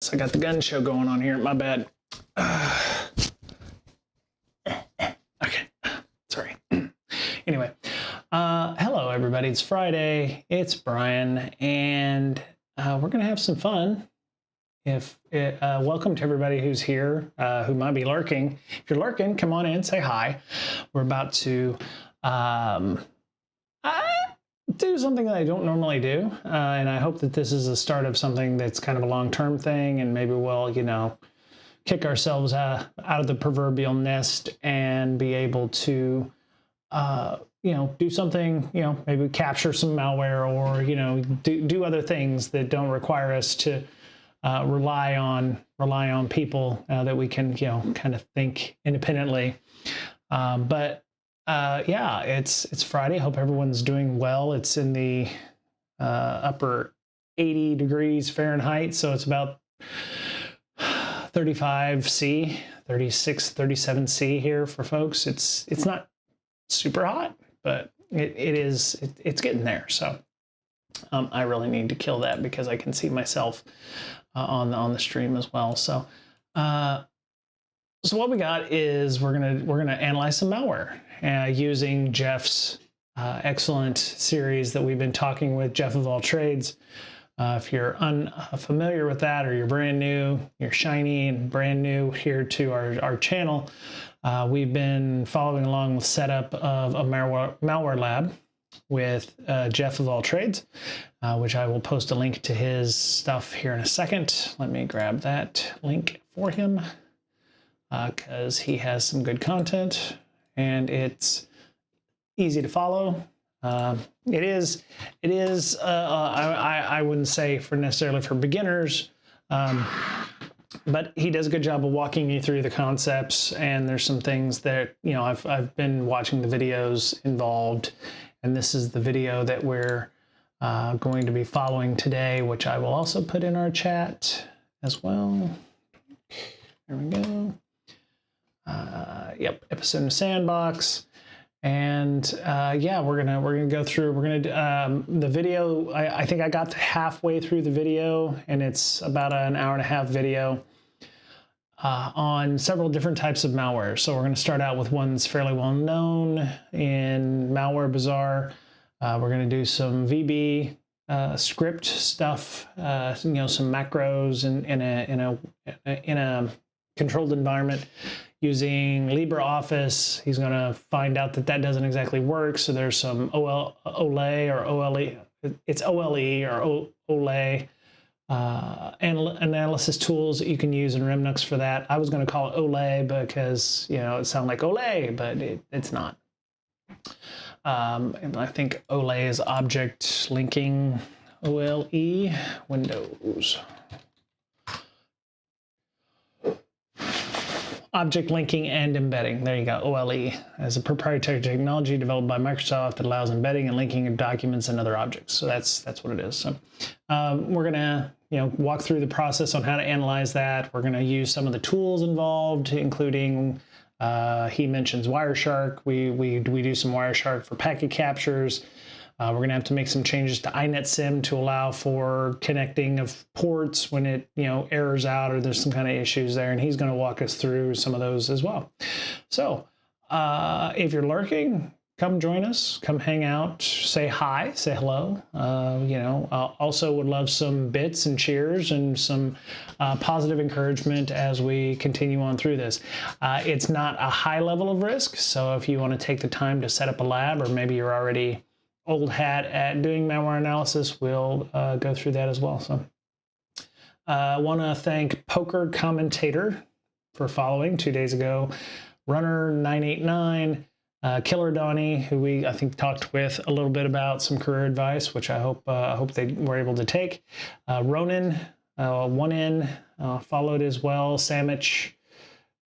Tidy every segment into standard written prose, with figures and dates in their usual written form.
So I got the gun show going on here. My bad. Okay. Sorry. Anyway, hello everybody. It's Friday. It's Brian, and we're gonna have some fun. Welcome to everybody who's here, who might be lurking. If you're lurking, come on in, say hi. We're about to do something that I don't normally do, and I hope that this is the start of something that's kind of a long-term thing, and maybe we'll, kick ourselves out of the proverbial nest and be able to, do something, maybe capture some malware or, do other things that don't require us to rely on people that we can, kind of think independently. Yeah, it's Friday. Hope everyone's doing well. It's in the upper 80 degrees Fahrenheit, so it's about 35 C, 36, 37 C here for folks. It's not super hot, but it's getting there. So I really need to kill that because I can see myself on the stream as well. So so what we got is we're gonna analyze some malware using Jeff's excellent series that we've been talking with Jeff of All Trades. If you're unfamiliar with that, or you're brand new, you're shiny and brand new here to our channel, we've been following along with setup of a malware lab with Jeff of All Trades, which I will post a link to his stuff here in a second. Let me grab that link for him because he has some good content and it's easy to follow. It is. I wouldn't say necessarily for beginners, but he does a good job of walking you through the concepts. And there's some things that I've been watching the videos involved, and this is the video that we're going to be following today, which I will also put in our chat as well. There we go. Yep, episode in the sandbox. And yeah, we're gonna go through. We're gonna the video. I think I got halfway through the video, and it's about an hour and a half video on several different types of malware. So we're gonna start out with one that's fairly well known in Malware Bazaar. We're gonna do some VB script stuff. Some macros in a controlled environment. Using LibreOffice, he's going to find out that doesn't exactly work. So there's some OLE or OLE, it's OLE or OLE analysis tools that you can use in Remnux for that. I was going to call it OLE because, it sounds like OLE, but it's not. And I think OLE is object linking, OLE, Windows. Object linking and embedding. There you go. OLE as a proprietary technology developed by Microsoft that allows embedding and linking of documents and other objects. So that's what it is. So we're gonna walk through the process on how to analyze that. We're gonna use some of the tools involved, including he mentions Wireshark. We do some Wireshark for packet captures. We're going to have to make some changes to INetSim to allow for connecting of ports when it, errors out or there's some kind of issues there. And he's going to walk us through some of those as well. So if you're lurking, come join us, come hang out, say hi, say hello. Also would love some bits and cheers and some positive encouragement as we continue on through this. It's not a high level of risk. So if you want to take the time to set up a lab, or maybe you're already old hat at doing malware analysis, we'll go through that as well. So I want to thank Poker Commentator for following 2 days ago, Runner989, Killer Donnie, who I think talked with a little bit about some career advice, which I hope they were able to take. Ronan, 1N, followed as well, Samich,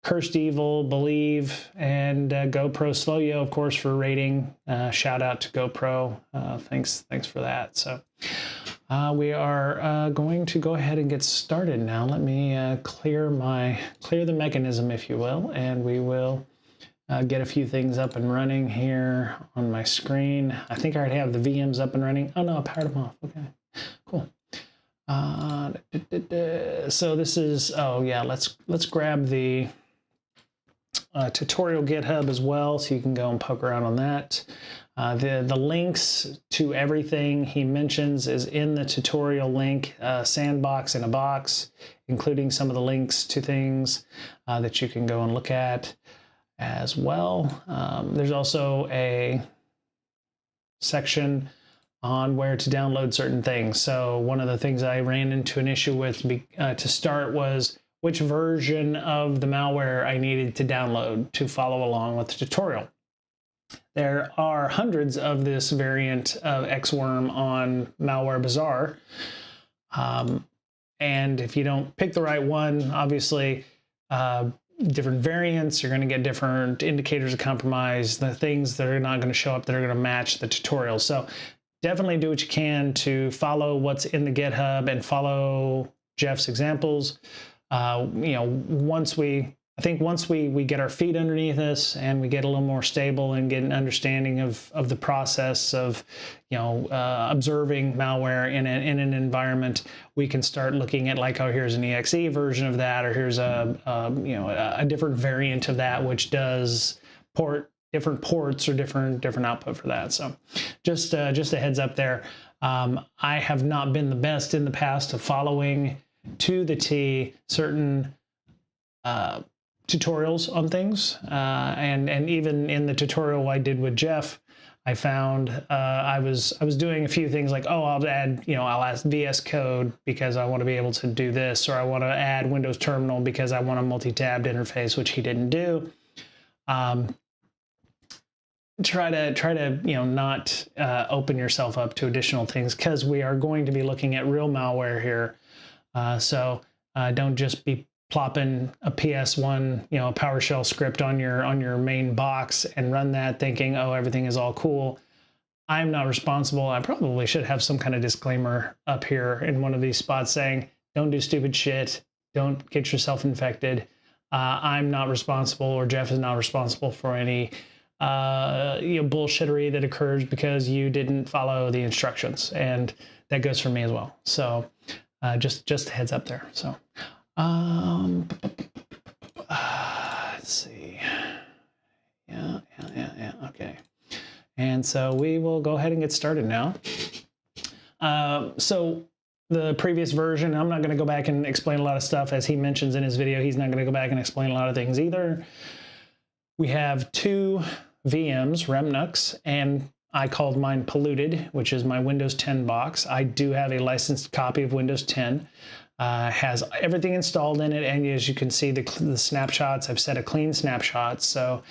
Cursed Evil, Believe, and GoPro Slowyo, of course, for rating. Shout out to GoPro. Thanks for that. So we are going to go ahead and get started now. Let me clear the mechanism, if you will, and we will get a few things up and running here on my screen. I think I already have the VMs up and running. Oh no, I powered them off. Okay, cool. So this is, oh yeah, let's grab the tutorial GitHub as well, so you can go and poke around on that. The links to everything he mentions is in the tutorial link, sandbox in a box, including some of the links to things that you can go and look at as well. There's also a section on where to download certain things. So one of the things I ran into an issue with to start was which version of the malware I needed to download to follow along with the tutorial. There are hundreds of this variant of Xworm on Malware Bazaar. And if you don't pick the right one, obviously, different variants, you're going to get different indicators of compromise, the things that are not going to show up that are going to match the tutorial. So definitely do what you can to follow what's in the GitHub and follow Jeff's examples. You know, I think once we get our feet underneath us and we get a little more stable and get an understanding of the process of, you know, observing malware in an environment, we can start looking at like, oh, here's an exe version of that, or here's a different variant of that which does different ports or different output for that. So just a heads up there. I have not been the best in the past of following to the T certain tutorials on things, and even in the tutorial I did with Jeff, I found I was doing a few things like, oh, I'll add VS Code because I want to be able to do this, or I want to add Windows Terminal because I want a multi-tabbed interface, which he didn't do. Try to not open yourself up to additional things, because we are going to be looking at real malware here. So don't just be plopping a PS1, a PowerShell script on your main box and run that thinking, oh, everything is all cool. I'm not responsible. I probably should have some kind of disclaimer up here in one of these spots saying, don't do stupid shit. Don't get yourself infected. I'm not responsible, or Jeff is not responsible for any bullshittery that occurs because you didn't follow the instructions. And that goes for me as well. So just a heads up there. So let's see. Yeah, okay. And so we will go ahead and get started now. So the previous version, I'm not going to go back and explain a lot of stuff. As he mentions in his video, he's not going to go back and explain a lot of things either. We have two VMs, Remnux, and I called mine polluted, which is my Windows 10 box. I do have a licensed copy of Windows 10. Has everything installed in it, and as you can see the snapshots, I've set a clean snapshot. So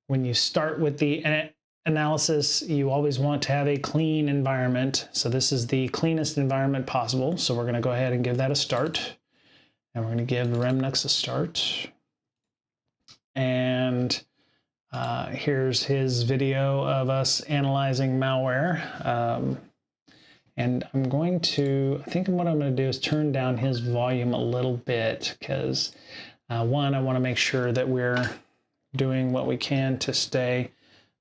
when you start with the analysis, you always want to have a clean environment. So this is the cleanest environment possible. So we're going to go ahead and give that a start. And we're going to give Remnux a start. And here's his video of us analyzing malware. And I'm going to, I think what I'm going to do is turn down his volume a little bit, because one, I want to make sure that we're doing what we can to stay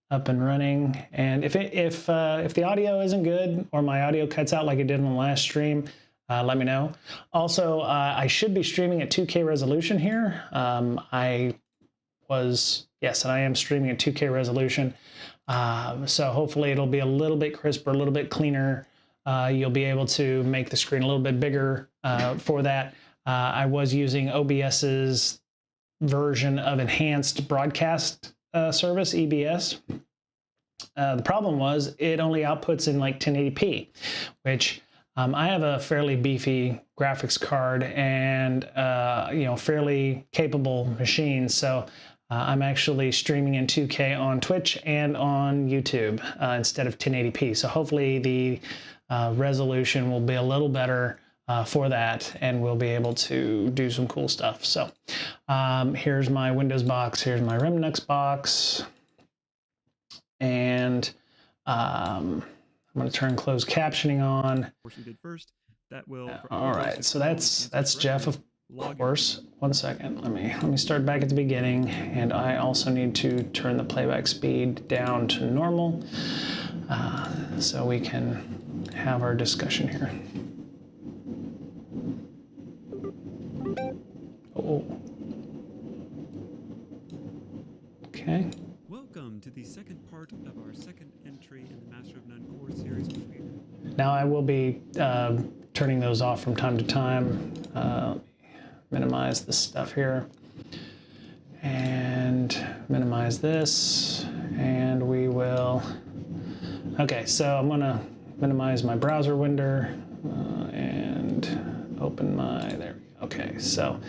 up and running. And if the audio isn't good, or my audio cuts out like it did on the last stream, let me know. Also, I should be streaming at 2K resolution here. Yes, and I am streaming at 2K resolution. So hopefully it'll be a little bit crisper, a little bit cleaner. You'll be able to make the screen a little bit bigger for that. I was using OBS's version of enhanced broadcast service, EBS. The problem was it only outputs in like 1080p, which I have a fairly beefy graphics card and fairly capable machine. So I'm actually streaming in 2K on Twitch and on YouTube instead of 1080p. So hopefully the resolution will be a little better for that, and we'll be able to do some cool stuff. So here's my Windows box, here's my Remnux box, and I'm going to turn closed captioning on. All right, so that's Jeff, of course. One second, let me start back at the beginning, and I also need to turn the playback speed down to normal so we can have our discussion here. Okay. Welcome to the second part of our second entry in the Master of None core series. Now I will be turning those off from time to time. Minimize this stuff here. And minimize this. And we will... Okay, so I'm going to minimize my browser window and open my... There we go. Okay, so...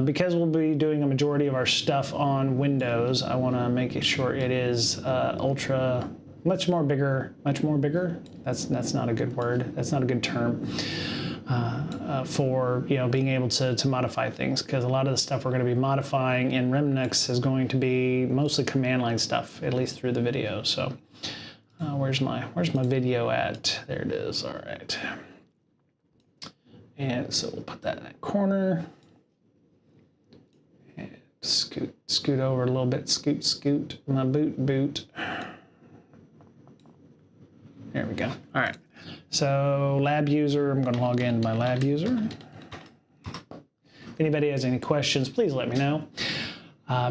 because we'll be doing a majority of our stuff on Windows, I want to make sure it is ultra, much more bigger. That's not a good word. That's not a good term for being able to modify things, because a lot of the stuff we're going to be modifying in Remnix is going to be mostly command line stuff, at least through the video. So where's my video at? There it is. All right. And so we'll put that in that corner. Scoot over a little bit, scoot, my boot. There we go. All right, so lab user, I'm gonna log in my lab user. If anybody has any questions, please let me know,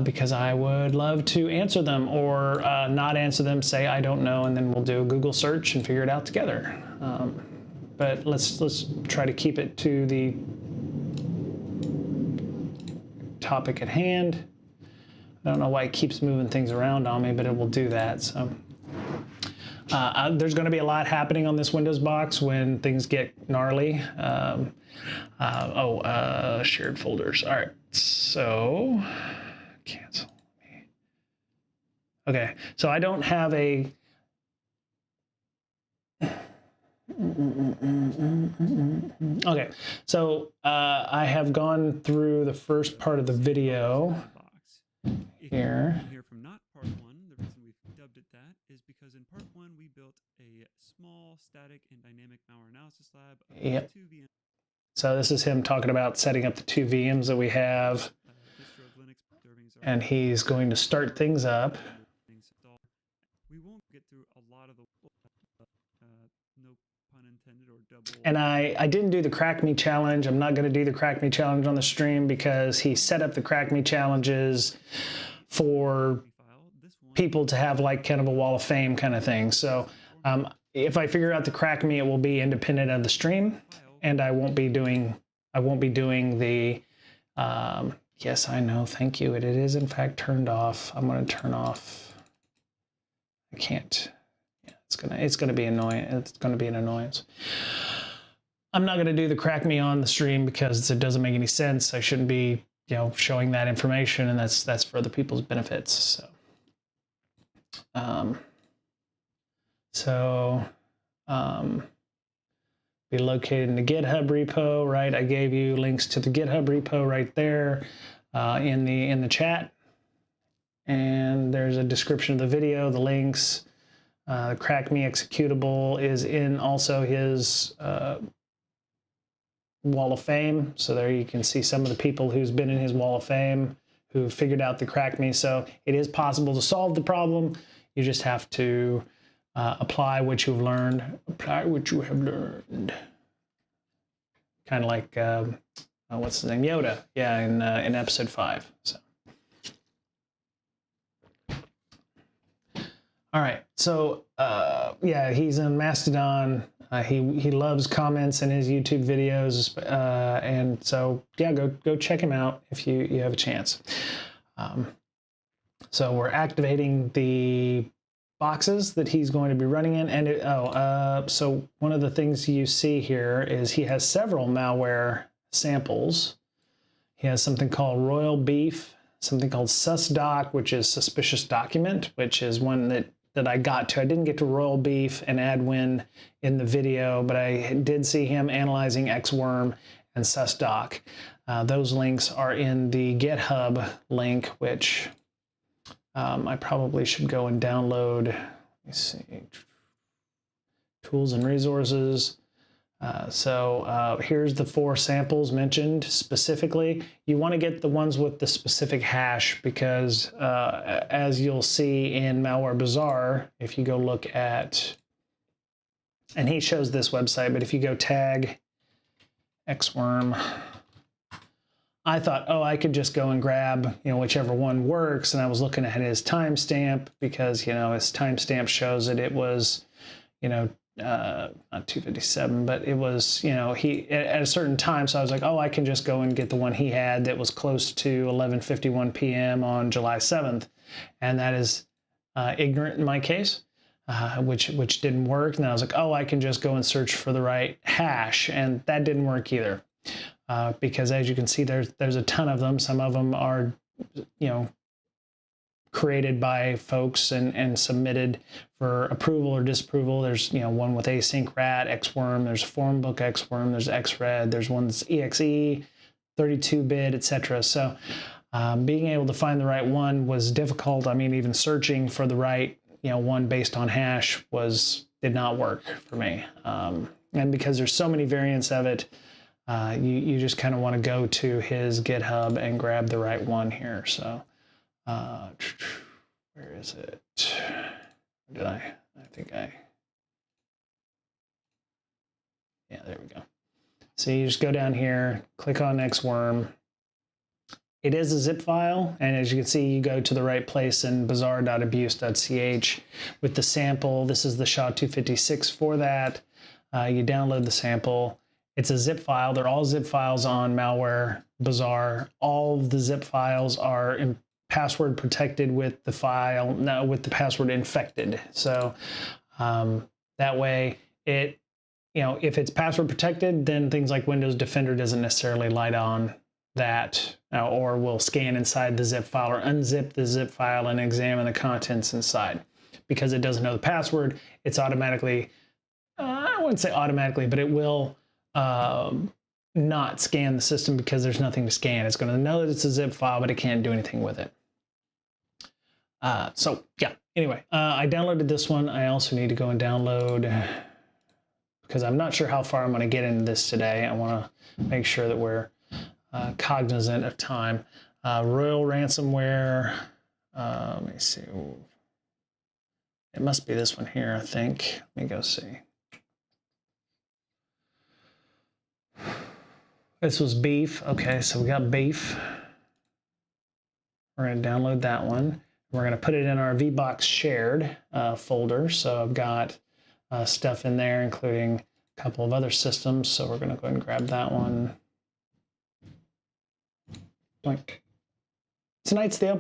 because I would love to answer them, or not answer them, say I don't know, and then we'll do a Google search and figure it out together. But let's try to keep it to the topic at hand. I don't know why it keeps moving things around on me, but it will do that. So there's going to be a lot happening on this Windows box when things get gnarly. Shared folders. All right, so cancel. Okay, so I don't have a Okay, so I have gone through the first part of the video here. Here from not part one, the reason we've dubbed it that is because in part one we built a small static and dynamic malware analysis lab. Yep. So this is him talking about setting up the 2 VMs that we have, and he's going to start things up. We won't get through a lot of the no pun intended or double. And I didn't do the Crack Me challenge. I'm not going to do the Crack Me challenge on the stream because he set up the Crack Me challenges for people to have like kind of a wall of fame kind of thing. So if I figure out the Crack Me, it will be independent of the stream, and I won't be doing the yes, I know, thank you. It is in fact turned off. I'm going to turn off. I can't. Yeah, it's gonna be annoying. It's gonna be an annoyance. I'm not gonna do the Crack Me on the stream because it doesn't make any sense. I shouldn't be, showing that information, and that's for other people's benefits. So, be located in the GitHub repo, right? I gave you links to the GitHub repo right there in the chat. And there's a description of the video, the links. The Crack Me executable is in also his Wall of Fame. So there you can see some of the people who's been in his Wall of Fame who figured out the Crack Me. So it is possible to solve the problem. You just have to apply what you've learned. Apply what you have learned. Kind of like, what's his name? Yoda. Yeah, in episode 5. So. All right, so yeah, he's on Mastodon. He loves comments in his YouTube videos, and so yeah, go check him out if you have a chance. So we're activating the boxes that he's going to be running in, and so one of the things you see here is he has several malware samples. He has something called Royal Beef, something called susdoc, which is suspicious document, which is one that I got to. I didn't get to Royal Beef and Adwin in the video, but I did see him analyzing Xworm and susdoc. Those links are in the GitHub link, which I probably should go and download. Let me see. Tools and resources. Here's the 4 samples mentioned specifically. You want to get the ones with the specific hash because as you'll see in Malware Bazaar, if you go look at, and he shows this website, but if you go tag Xworm I thought, oh, I could just go and grab, whichever one works. And I was looking at his timestamp because, his timestamp shows that it was, not 257, but it was, he at a certain time. So I was like, oh, I can just go and get the one he had that was close to 11:51 p.m. on July 7th. And that is ignorant in my case, which didn't work. And I was like, oh, I can just go and search for the right hash. And that didn't work either. Because as you can see, there's a ton of them. Some of them are, created by folks and submitted for approval or disapproval. There's one with async rat, Xworm. There's formbook Xworm. There's Xred. There's one that's exe, 32-bit, etc. So being able to find the right one was difficult. I mean, even searching for the right one based on hash did not work for me. And because there's so many variants of it, you just kind of want to go to his GitHub and grab the right one here. So where is it? Yeah, there we go. So you just go down here, click on Xworm. It is a zip file, and as you can see, you go to the right place in bazaar.abuse.ch with the sample. This is the SHA-256 for that. You download the sample. It's a zip file. They're all zip files on Malware Bazaar. All of the zip files are password protected with the file, no, with the password infected. So that way, if it's password protected, then things like Windows Defender doesn't necessarily light on that, or will scan inside the zip file or unzip the zip file and examine the contents inside. Because it doesn't know the password, it's automatically, I wouldn't say automatically, but it will not scan the system because there's nothing to scan. It's going to know that it's a zip file, but it can't do anything with it. So yeah, anyway, I downloaded this one. I also need to go and download, because I'm not sure how far I'm going to get into this today. I want to make sure that we're cognizant of time. Royal ransomware. Let me see. Ooh. It must be this one here, I think. Let me go see. This was beef. Okay, so we got beef. We're going to download that one. We're going to put it in our VBox shared folder. So I've got stuff in there, including a couple of other systems. So we're going to go ahead and grab that one. Blink. Tonight's the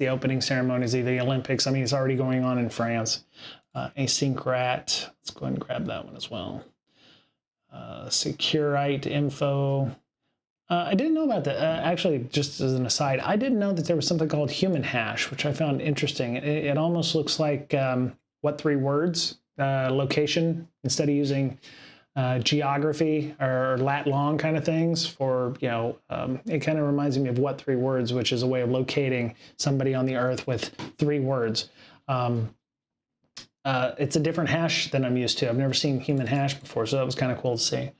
opening ceremonies of the Olympics. I mean, it's already going on in France. Async rat. Let's go ahead and grab that one as well. Securite info. I didn't know about that. Actually, just as an aside, I didn't know that there was something called human hash, which I found interesting. It almost looks like what 3 words location, instead of using geography or lat long kind of things for, it kind of reminds me of what 3 words, which is a way of locating somebody on the earth with 3 words. It's a different hash than I'm used to. I've never seen human hash before, so that was kind of cool to see.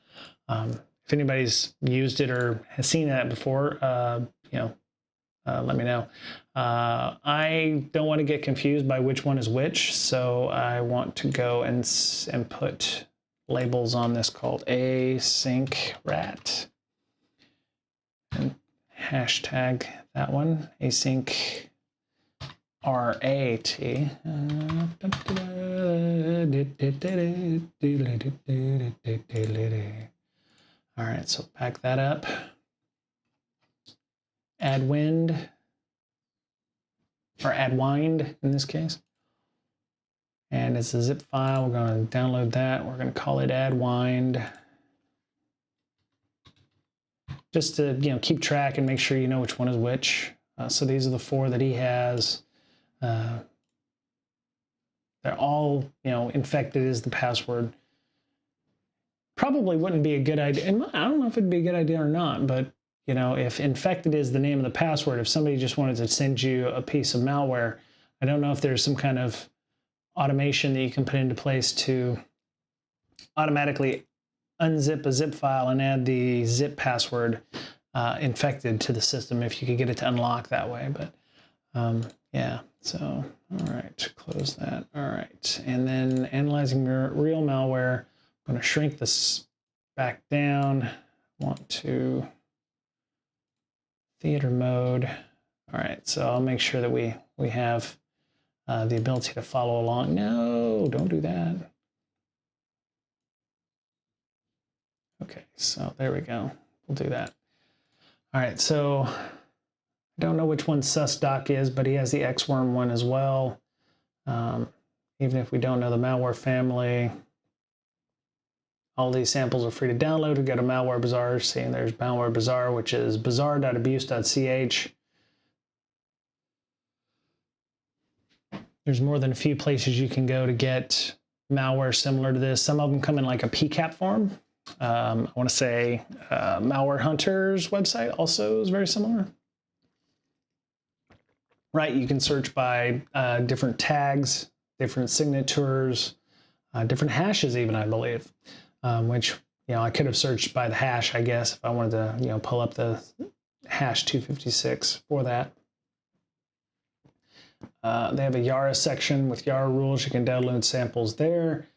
If anybody's used it or has seen that before, let me know. I don't want to get confused by which one is which, so I want to go and put labels on this called async rat and hashtag that one, async RAT. All right, so back that up. Add wind, or add wind in this case. And it's a zip file. We're going to download that. We're going to call it add wind. Just to keep track and make sure you know which one is which. So these are the 4 that he has. They're all infected is the password. Probably wouldn't be a good idea. And I don't know if it'd be a good idea or not, but if infected is the name of the password, if somebody just wanted to send you a piece of malware, I don't know if there's some kind of automation that you can put into place to automatically unzip a zip file and add the zip password infected to the system, if you could get it to unlock that way. But yeah, so all right, close that. All right, and then analyzing real malware. I'm going to shrink this back down. Want to theater mode. All right, so I'll make sure that we have the ability to follow along. No, don't do that. Okay, so there we go. We'll do that. All right, so I don't know which one susdoc is, but he has the Xworm one as well. Even if we don't know the malware family, all these samples are free to download. We go to Malware Bazaar, seeing there's Malware Bazaar, which is bazaar.abuse.ch. There's more than a few places you can go to get malware similar to this. Some of them come in like a PCAP form. I want to say Malware Hunter's website also is very similar. Right, you can search by different tags, different signatures, different hashes even, I believe, which, you know, I could have searched by the hash, I guess, if I wanted to, you know, pull up the hash 256 for that. They have a Yara section with Yara rules. You can download samples there.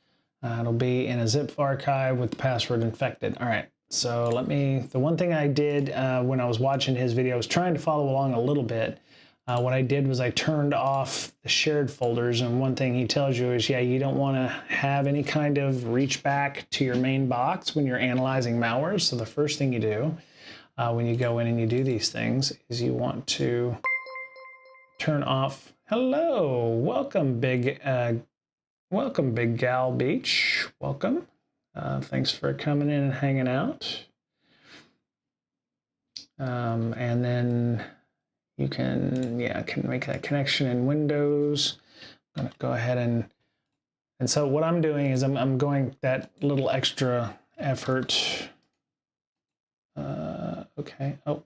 It'll be in a zip archive with the password infected. All right, so the one thing I did when I was watching his video, I was trying to follow along a little bit. What I did was I turned off the shared folders, and one thing he tells you is, yeah, you don't want to have any kind of reach back to your main box when you're analyzing malware. So the first thing you do when you go in and you do these things is you want to turn off. Hello, welcome, Big Gal Beach. Welcome. Thanks for coming in and hanging out. And then you can make that connection in Windows. I'm gonna go ahead and so what I'm doing is I'm going that little extra effort. Okay. Oh,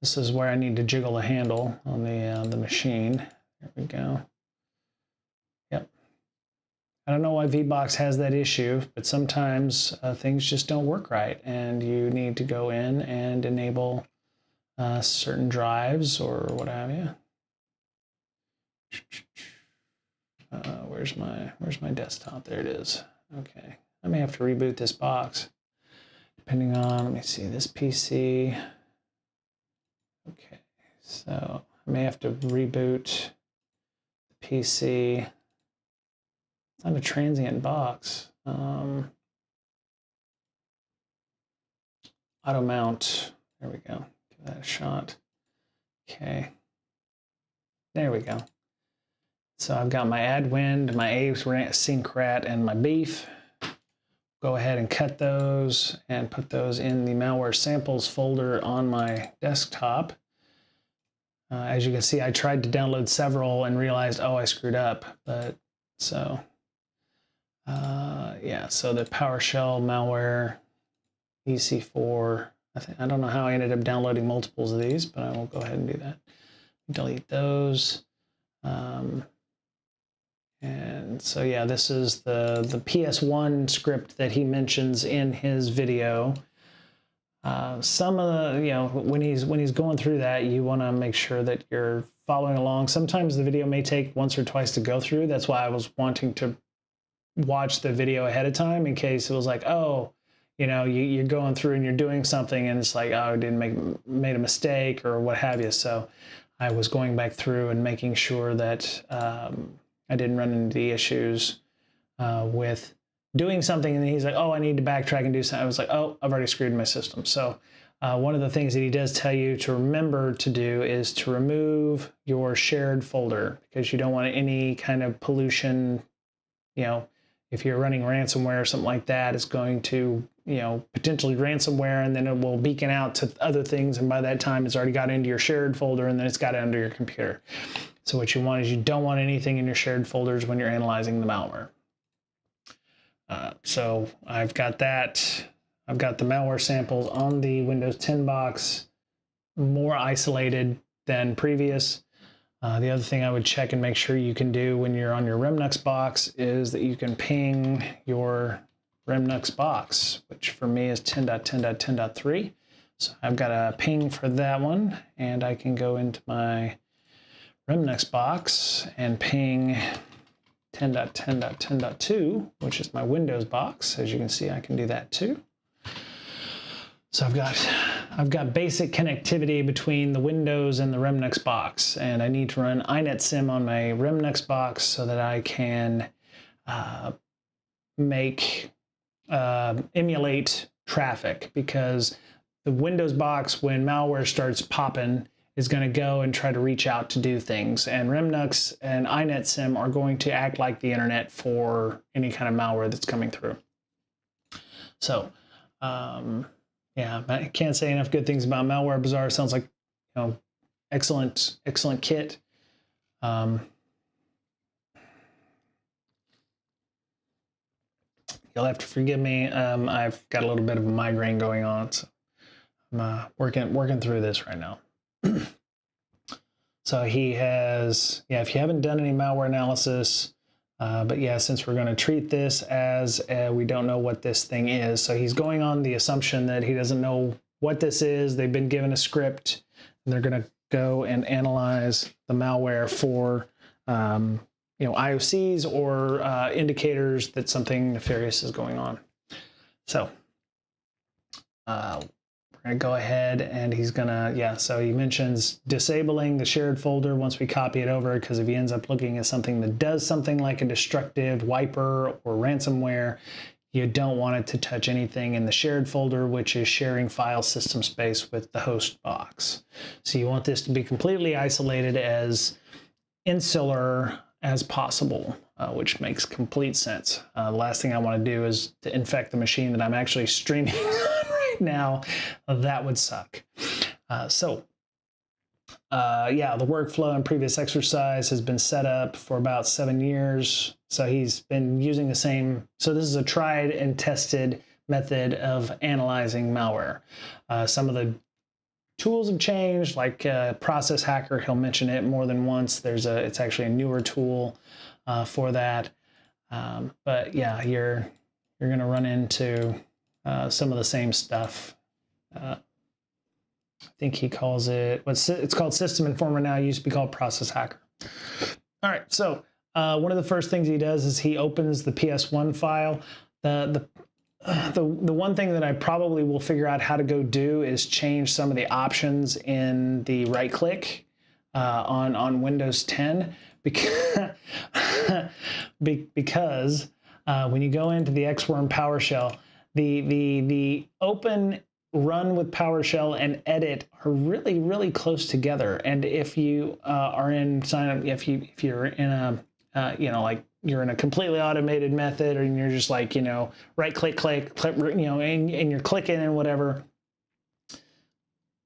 this is where I need to jiggle the handle on the machine. There we go. Yep. I don't know why VBox has that issue, but sometimes things just don't work right, and you need to go in and enable certain drives or what have you. Where's my desktop? There it is. Okay, I may have to reboot this box, depending on. Let me see this PC. Okay, so I may have to reboot the PC. It's not a transient box. Auto mount. There we go. Give that a shot. Okay. There we go. So I've got my Adwind, my Syncrat, and my Beef. Go ahead and cut those and put those in the malware samples folder on my desktop. As you can see, I tried to download several and realized, oh, I screwed up. But so, yeah, so the PowerShell malware, EC4. I don't know how I ended up downloading multiples of these, but I will go ahead and do that. Delete those. And so, yeah, this is the PS1 script that he mentions in his video. Some of the, you know, when he's going through that, you want to make sure that you're following along. Sometimes the video may take once or twice to go through. That's why I was wanting to watch the video ahead of time in case it was like, oh, you know, you're going through and you're doing something and it's like, oh, I made a mistake or what have you. So I was going back through and making sure that I didn't run into the issues with doing something, and then he's like, oh, I need to backtrack and do something. I was like, oh, I've already screwed my system. So one of the things that he does tell you to remember to do is to remove your shared folder, because you don't want any kind of pollution. You know, if you're running ransomware or something like that, it's going to, you know, potentially ransomware, and then it will beacon out to other things, and by that time it's already got into your shared folder, and then it's got it under your computer. So what you want is, you don't want anything in your shared folders when you're analyzing the malware. So I've got that. I've got the malware samples on the Windows 10 box, more isolated than previous. The other thing I would check and make sure you can do when you're on your Remnux box is that you can ping your Remnux box, which for me is 10.10.10.3. So I've got a ping for that one, and I can go into my Remnux box and ping 10.10.10.2, which is my Windows box. As you can see, I can do that too. So I've got I've got basic connectivity between the Windows and the Remnux box, and I need to run inetsim on my Remnux box so that I can emulate traffic, because the Windows box, when malware starts popping, is going to go and try to reach out to do things, and Remnux and inetsim are going to act like the internet for any kind of malware that's coming through. So yeah, I can't say enough good things about Malware Bazaar. Sounds like, excellent kit. You'll have to forgive me. I've got a little bit of a migraine going on, so I'm working through this right now. So he has, if you haven't done any malware analysis, but yeah, since we're going to treat this as we don't know what this thing is, so he's going on the assumption that he doesn't know what this is. They've been given a script, and they're going to go and analyze the malware for IOCs or indicators that something nefarious is going on. So we're going to go ahead, and he's going to, so he mentions disabling the shared folder once we copy it over, because if he ends up looking at something that does something like a destructive wiper or ransomware, you don't want it to touch anything in the shared folder, which is sharing file system space with the host box. So you want this to be completely isolated, as insular as possible, which makes complete sense. The last thing I want to do is to infect the machine that I'm actually streaming now. That would suck. The workflow in previous exercise has been set up for about 7 years. So he's been using the same. So this is a tried and tested method of analyzing malware. Some of the tools have changed, like Process Hacker. He'll mention it more than once. It's actually a newer tool for that. But yeah, you're going to run into some of the same stuff. I think he calls it, it's called System Informer now. It used to be called Process Hacker. All right, so one of the first things he does is he opens the PS1 file. The one thing that I probably will figure out how to go do is change some of the options in the right click on Windows 10, because when you go into the Xworm PowerShell, the open, run with PowerShell, and edit are really, really close together. And if you are in if you're in a like you're in a completely automated method, or you're just like right click, and you're clicking and whatever,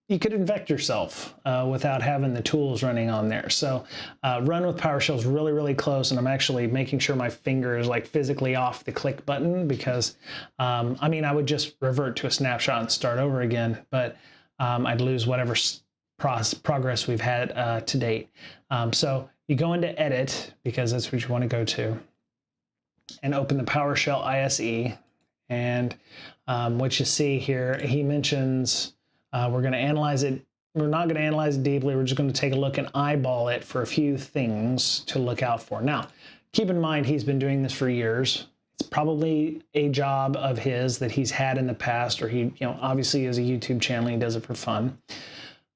you could infect yourself without having the tools running on there. So run with PowerShell is really, really close, and I'm actually making sure my finger is like physically off the click button, because I would just revert to a snapshot and start over again, but I'd lose whatever progress we've had to date. So you go into edit, because that's what you want to go to, and open the PowerShell ISE. And what you see here, he mentions we're going to analyze it. We're not going to analyze it deeply. We're just going to take a look and eyeball it for a few things to look out for. Now, keep in mind, he's been doing this for years. It's probably a job of his that he's had in the past, or he, obviously has a YouTube channel. He does it for fun.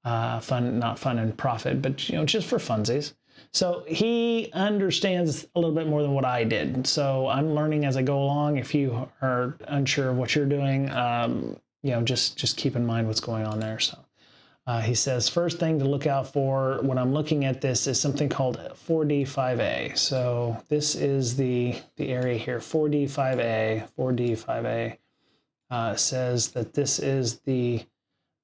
Not fun and profit, but just for funsies. So he understands a little bit more than what I did. So I'm learning as I go along. If you are unsure of what you're doing, just keep in mind what's going on there. So he says, first thing to look out for when I'm looking at this is something called 4D5A. So this is the area here, 4D5A. 4D5A says that this is the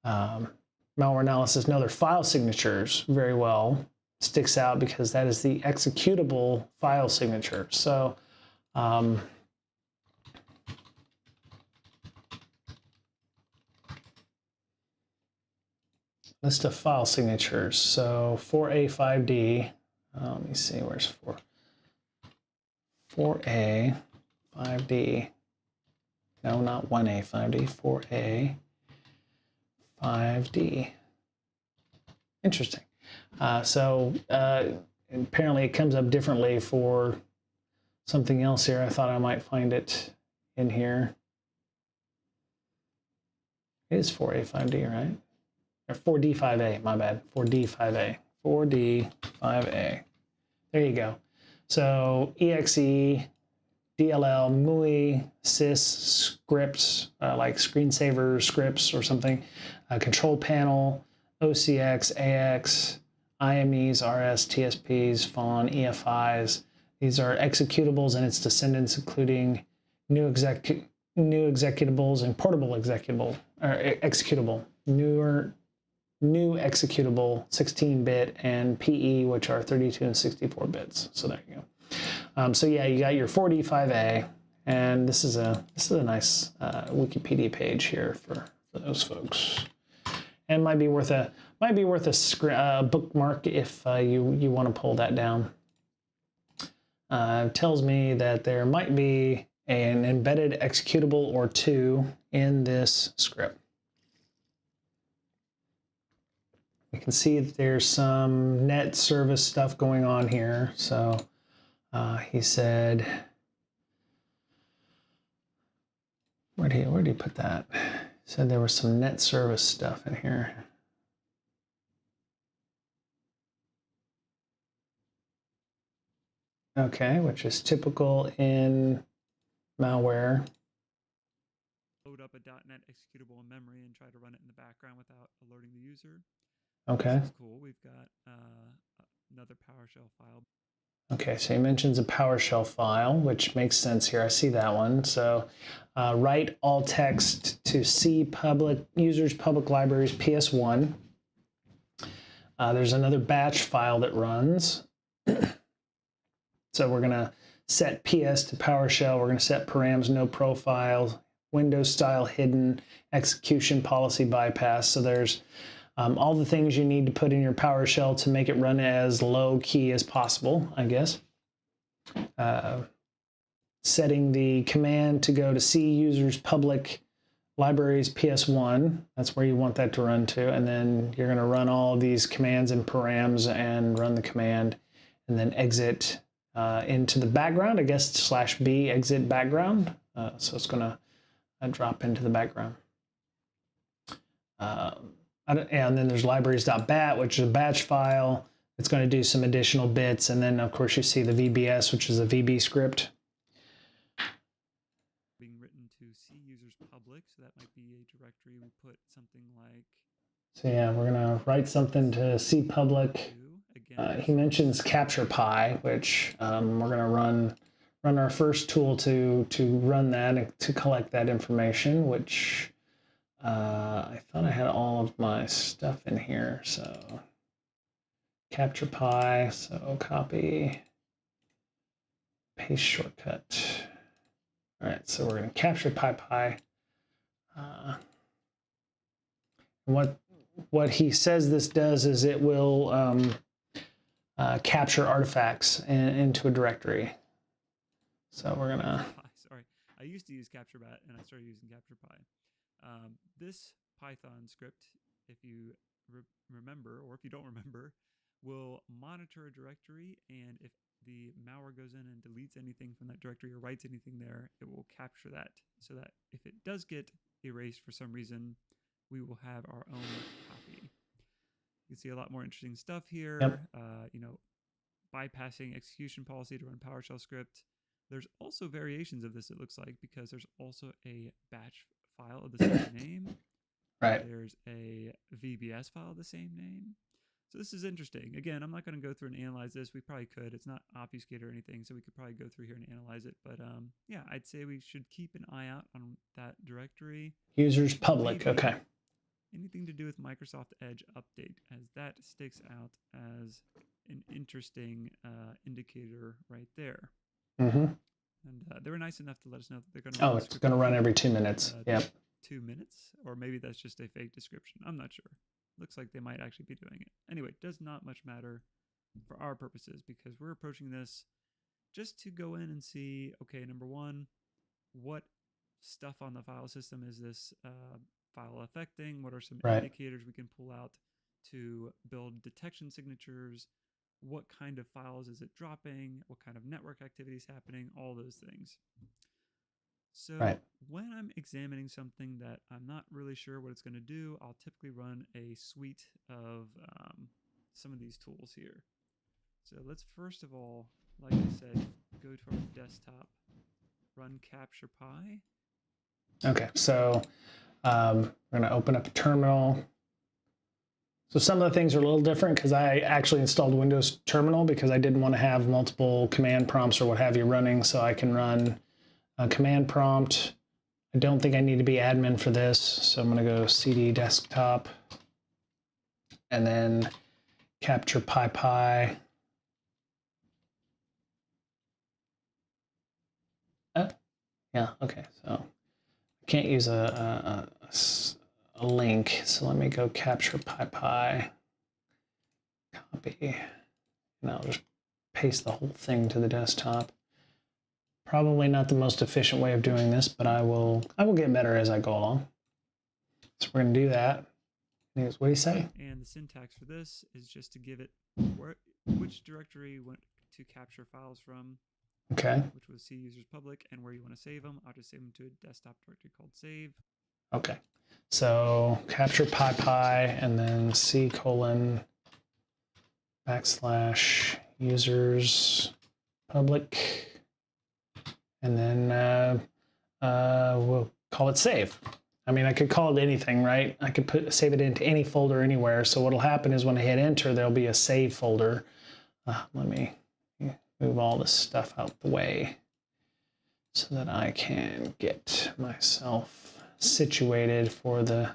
malware analysis. Know their file signatures very well. Sticks out because that is the executable file signature. So list of file signatures. So 4A5D, let me see, where's 4A5D. No, not 1A5D, 4A5D. Interesting. So apparently it comes up differently for something else here. I thought I might find it in here. It is 4A5D, right? or 4D5A, my bad, 4D5A, 4D5A. There you go. So exe, DLL, MUI, sys scripts, like screensaver scripts or something, control panel, OCX, AX, IMEs, RS, TSPs, FON, EFIs. These are executables and its descendants, including new executables and portable executable, or executable, new executable 16-bit and PE, which are 32 and 64 bits. So there you go. So yeah, you got your 4D5A, and this is a nice Wikipedia page here for those folks, and might be worth a bookmark if you want to pull that down. Tells me that there might be an embedded executable or two in this script. You can see that there's some net service stuff going on here. So he said, where did he put that? He said there was some net service stuff in here. Okay, which is typical in malware. Load up a .NET executable in memory and try to run it in the background without alerting the user. Okay. This is cool. We've got another PowerShell file. Okay, so he mentions a PowerShell file, which makes sense here. I see that one. So write all text to C public users public libraries PS1. There's another batch file that runs. So we're going to set PS to PowerShell. We're going to set params no profile, Windows style hidden, execution policy bypass. So there's all the things you need to put in your PowerShell to make it run as low key as possible, I guess. Setting the command to go to C users public libraries PS1. That's where you want that to run to. And then you're going to run all of these commands and params and run the command and then exit into the background, I guess, /B exit background. So it's going to drop into the background. And then there's libraries.bat, which is a batch file. It's going to do some additional bits. And then, of course, you see the VBS, which is a VB script. Being written to C users public, so that might be a directory. We put something like... So yeah, we're going to write something to C public. He mentions capture pi, which we're going to run our first tool to run that and to collect that information, which I thought I had all of my stuff in here. So capture pi, so copy, paste shortcut. All right, so we're going to capture pi. What he says this does is it will capture artifacts into a directory. So we're gonna. Sorry, I used to use CaptureBat and I started using CapturePy. This Python script, if you remember, or if you don't remember, will monitor a directory, and if the malware goes in and deletes anything from that directory or writes anything there, it will capture that, so that if it does get erased for some reason, we will have our own copy. You can see a lot more interesting stuff here. Yep. Bypassing execution policy to run PowerShell script. There's also variations of this, it looks like, because there's also a batch file of the same name. Right. There's a VBS file of the same name. So this is interesting. Again, I'm not going to go through and analyze this. We probably could. It's not obfuscated or anything, so we could probably go through here and analyze it. But yeah, I'd say we should keep an eye out on that directory. Users public, Maybe okay. Anything to do with Microsoft Edge update, as that sticks out as an interesting indicator right there. Mm-hmm. And they were nice enough to let us know that they're going to. Oh, it's going to run every 2 minutes. Yep. 2 minutes, or maybe that's just a fake description. I'm not sure. Looks like they might actually be doing it. Anyway, it does not much matter for our purposes, because we're approaching this just to go in and see, okay, number one, what stuff on the file system is this file affecting? What are some indicators we can pull out to build detection signatures? What kind of files is it dropping? What kind of network activity is happening? All those things. So Right. when I'm examining something that I'm not really sure what it's going to do, I'll typically run a suite of some of these tools here. So let's first of all, like I said, go to our desktop, run CapturePy. Okay, so we're going to open up a terminal. So some of the things are a little different because I actually installed Windows Terminal because I didn't want to have multiple command prompts or what have you running, so I can run a command prompt. I don't think I need to be admin for this, so I'm going to go cd desktop and then capture PyPy. Oh, yeah, okay, so I can't use a link, so let me go capture PyPy, copy, and I'll just paste the whole thing to the desktop. Probably not the most efficient way of doing this, but I will get better as I go along. So we're going to do that. What do you say? And the syntax for this is just to give it which directory you want to capture files from. Okay. Which was C users public, and where you want to save them. I'll just save them to a desktop directory called save. Okay. So capture PyPy and then C : / users public, and then we'll call it save. I mean, I could call it anything, right? I could save it into any folder anywhere. So what'll happen is when I hit enter, there'll be a save folder. Let me move all this stuff out the way so that I can get myself situated for the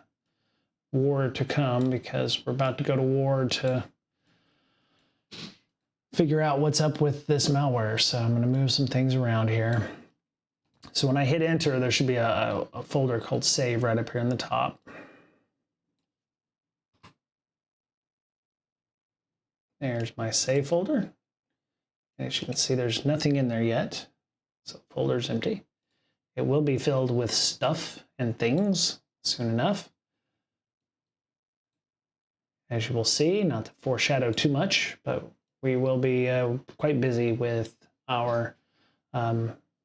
war to come, because we're about to go to war to figure out what's up with this malware. So I'm going to move some things around here. So when I hit enter, there should be a folder called save right up here in the top. There's my save folder. And as you can see, there's nothing in there yet. So the folder's empty. It will be filled with stuff and things soon enough. As you will see, not to foreshadow too much, but we will be quite busy with our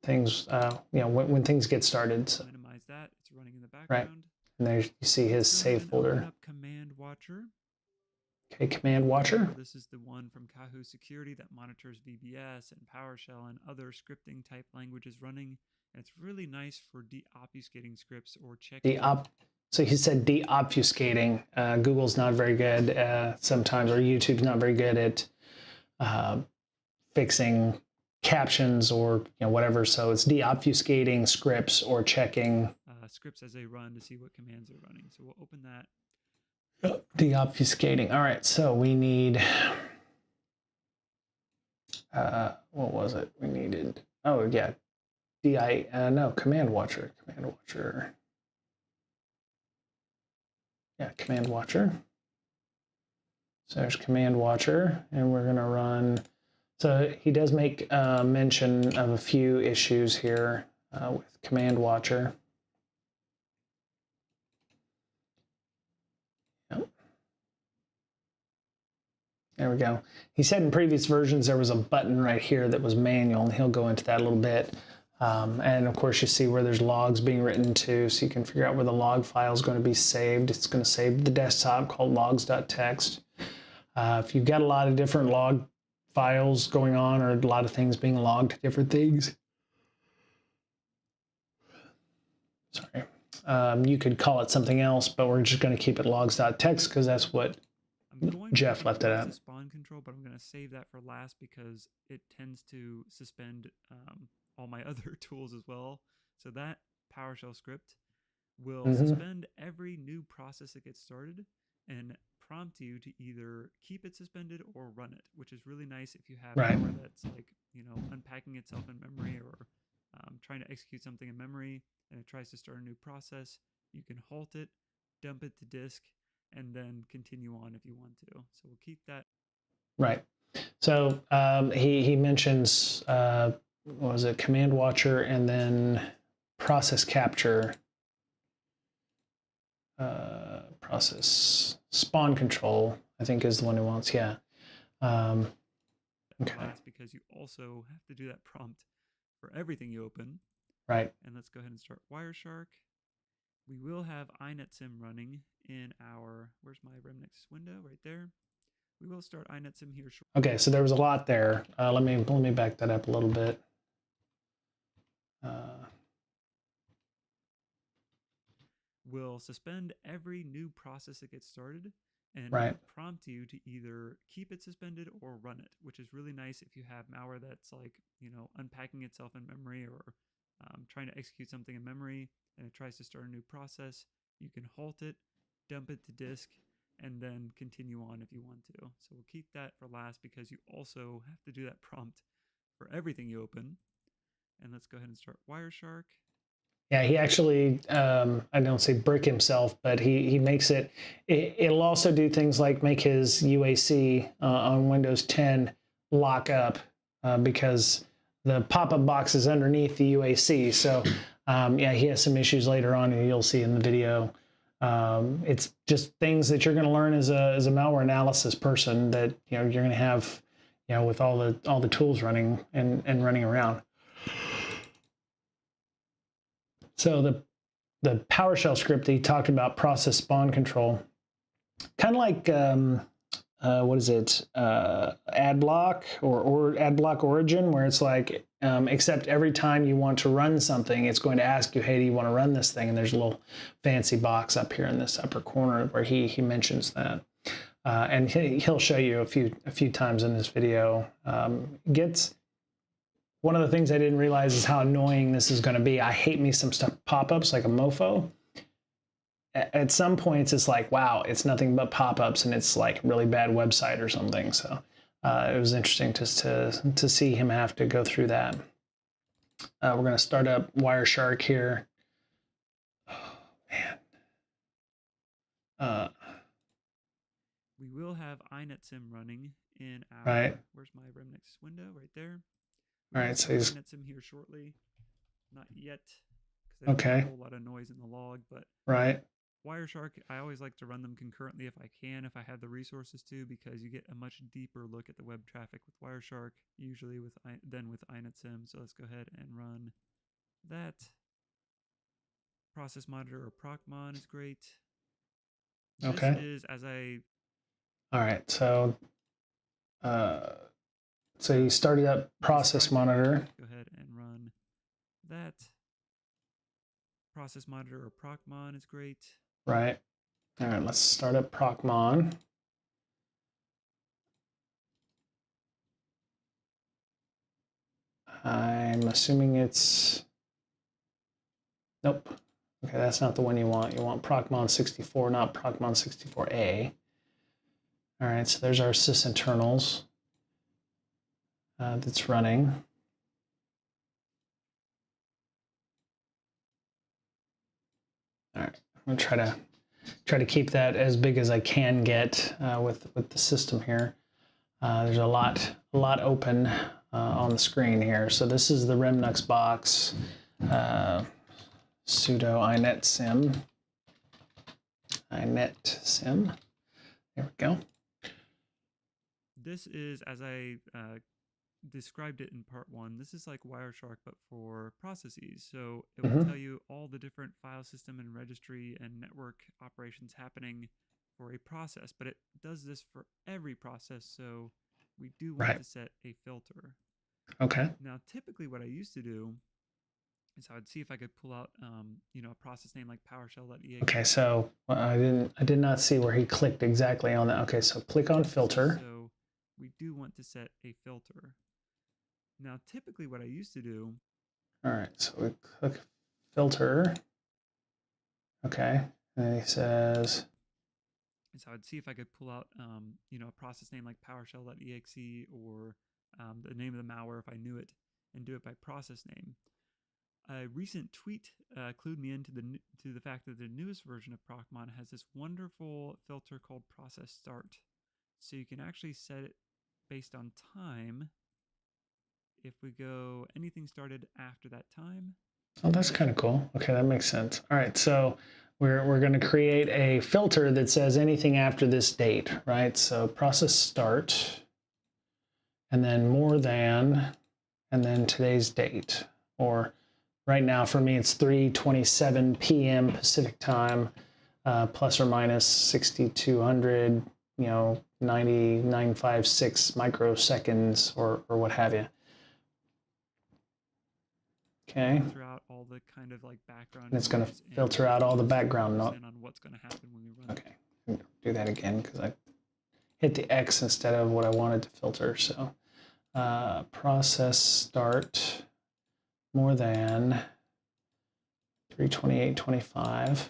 things, when things get started. So. Minimize that. It's running in the background. Right. And there you see his save folder. Open up Command Watcher. Okay, Command Watcher. This is the one from Kahoo Security that monitors VBS and PowerShell and other scripting type languages running. And it's really nice for deobfuscating scripts or checking. So he said deobfuscating. Google's not very good sometimes, or YouTube's not very good at fixing captions or whatever. So it's deobfuscating scripts or checking scripts as they run to see what commands they're running. So we'll open that. Deobfuscating. All right, so we need, what was it? We needed, oh yeah, Command Watcher. Yeah, Command Watcher. So there's Command Watcher, and we're going to run. So he does make mention of a few issues here with Command Watcher. Yep. There we go. He said in previous versions there was a button right here that was manual, and he'll go into that a little bit. And of course you see where there's logs being written to, so you can figure out where the log file is going to be saved. It's going to save to the desktop called logs.txt. If you've got a lot of different log files going on, or a lot of things being logged to different things, sorry, you could call it something else, but we're just going to keep it logs.txt because that's what Jeff left it at. Spawn control, but I'm going to save that for last because it tends to suspend all my other tools as well. So that PowerShell script will suspend every new process that gets started and prompt you to either keep it suspended or run it, which is really nice if you have malware that's like, unpacking itself in memory, or trying to execute something in memory and it tries to start a new process. You can halt it, dump it to disk, and then continue on if you want to. So we'll keep that. Right. So he mentions, what was it, Command Watcher, and then process capture, process spawn control, I think is the one he wants. Yeah. Okay. Because you also have to do that prompt for everything you open. Right. And let's go ahead and start Wireshark. We will have inetsim running in our, where's my Remnix window? Right there. We will start inetsim here shortly. Okay, so there was a lot there. Let me back that up a little bit. Will suspend every new process that gets started and Right. prompt you to either keep it suspended or run it, which is really nice if you have malware that's like, unpacking itself in memory or trying to execute something in memory and it tries to start a new process. You can halt it, dump it to disk, and then continue on if you want to. So we'll keep that for last because you also have to do that prompt for everything you open. And let's go ahead and start Wireshark. Yeah, he actually, I don't say brick himself, but he makes it, it'll also do things like make his UAC on Windows 10 lock up because the pop-up box is underneath the UAC. So yeah, he has some issues later on, and you'll see in the video. It's just things that you're going to learn as a malware analysis person that you're going to have with all the tools running and running around. So the PowerShell script that he talked about, process spawn control, kind of like what is it, ad block or ad block origin, where it's like, except every time you want to run something, it's going to ask you, hey, do you want to run this thing? And there's a little fancy box up here in this upper corner where he mentions that. And he'll show you a few times in this video. One of the things I didn't realize is how annoying this is going to be. I hate me some stuff pop-ups like a mofo. At some points, it's like, wow, it's nothing but pop-ups, and it's like a really bad website or something. So it was interesting just to see him have to go through that. We're going to start up Wireshark here. Oh, man. We will have inetsim running in our, right. Where's my Remnix window? Right there. All right, so he's inetsim here shortly. Not yet, because there's a whole lot of noise in the log, but right. Wireshark, I always like to run them concurrently if I can, if I have the resources to, because you get a much deeper look at the web traffic with Wireshark, usually than with inetsim. So let's go ahead and run that. Process monitor or procmon is great. Okay. This is as I. All right, so you started up process monitor. Go ahead and run that. Process monitor or procmon is great. Right. All right, let's start up procmon. I'm assuming it's, nope. Okay, that's not the one you want. You want procmon 64, not procmon 64A. All right, so there's our sysinternals that's running. All right, I'm gonna try to keep that as big as I can get with the system here. There's a lot open on the screen here. So this is the Remnux box, sudo inetsim. There we go. This is, as I described it in part 1, this is like Wireshark, but for processes. So it will tell you all the different file system and registry and network operations happening for a process, but it does this for every process. So we do want to set a filter. Okay. Now, typically what I used to do is I would see if I could pull out, a process name like PowerShell.exe. Okay, so I did not see where he clicked exactly on that. Okay, so click on filter. So we do want to set a filter. Now, typically what I used to do. All right, so we click filter. Okay, and he says. So I'd see if I could pull out, a process name like PowerShell.exe or the name of the malware if I knew it, and do it by process name. A recent tweet clued me into the fact that the newest version of procmon has this wonderful filter called process start. So you can actually set it based on time. If we go anything started after that time. Oh, that's kind of cool. Okay, that makes sense. All right, so we're going to create a filter that says anything after this date, right? So process start, and then more than, and then today's date, or right now for me, it's 3:27 p.m. Pacific time, plus or minus 6,200, 9956 microseconds or what have you. Okay. Filter out all the kind of like background. And it's going to filter out all the background noise. On what's going to happen when we run. Okay. Do that again because I hit the X instead of what I wanted to filter. So process start more than 328.25.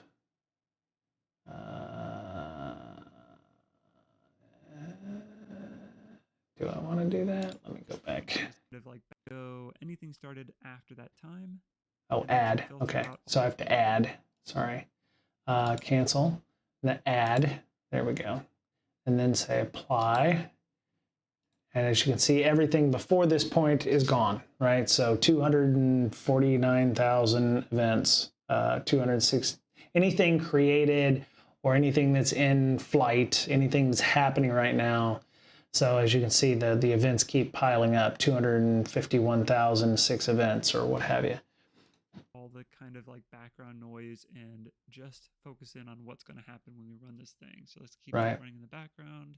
Do I want to do that? Let me go back. Like go anything started after that time. Oh, add. Okay, so I have to add. Sorry. Cancel. The add. There we go. And then say apply. And as you can see, everything before this point is gone, right? So 249,000 events, 206, anything created or anything that's in flight, anything that's happening right now. So as you can see, the events keep piling up, 251,006 events or what have you. All the kind of like background noise and just focus in on what's going to happen when we run this thing. So let's keep it running in the background.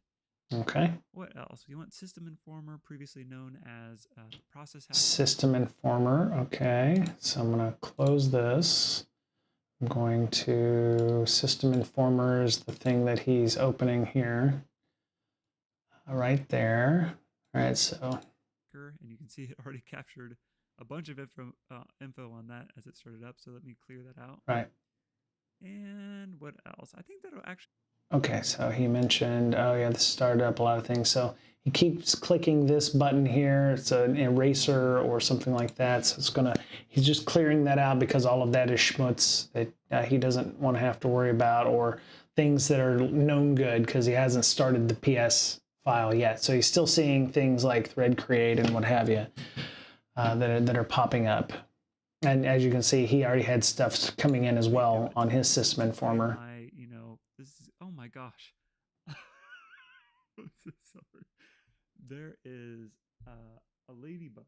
Okay. What else? We want System Informer, previously known as Process Hacker. System Informer. Okay. So I'm going to close this. I'm going to System Informer is the thing that he's opening here. Right there. All right. So. And you can see it already captured a bunch of info on that as it started up. So let me clear that out. Right. And what else? I think that'll actually. Okay, so he mentioned, oh yeah, this started up a lot of things. So he keeps clicking this button here. It's an eraser or something like that. So it's he's just clearing that out because all of that is schmutz that he doesn't want to have to worry about, or things that are known good because he hasn't started the PS file yet. So he's still seeing things like thread create and what have you that are popping up. And as you can see, he already had stuff coming in as well on his System Informer. Oh my gosh. There is a ladybug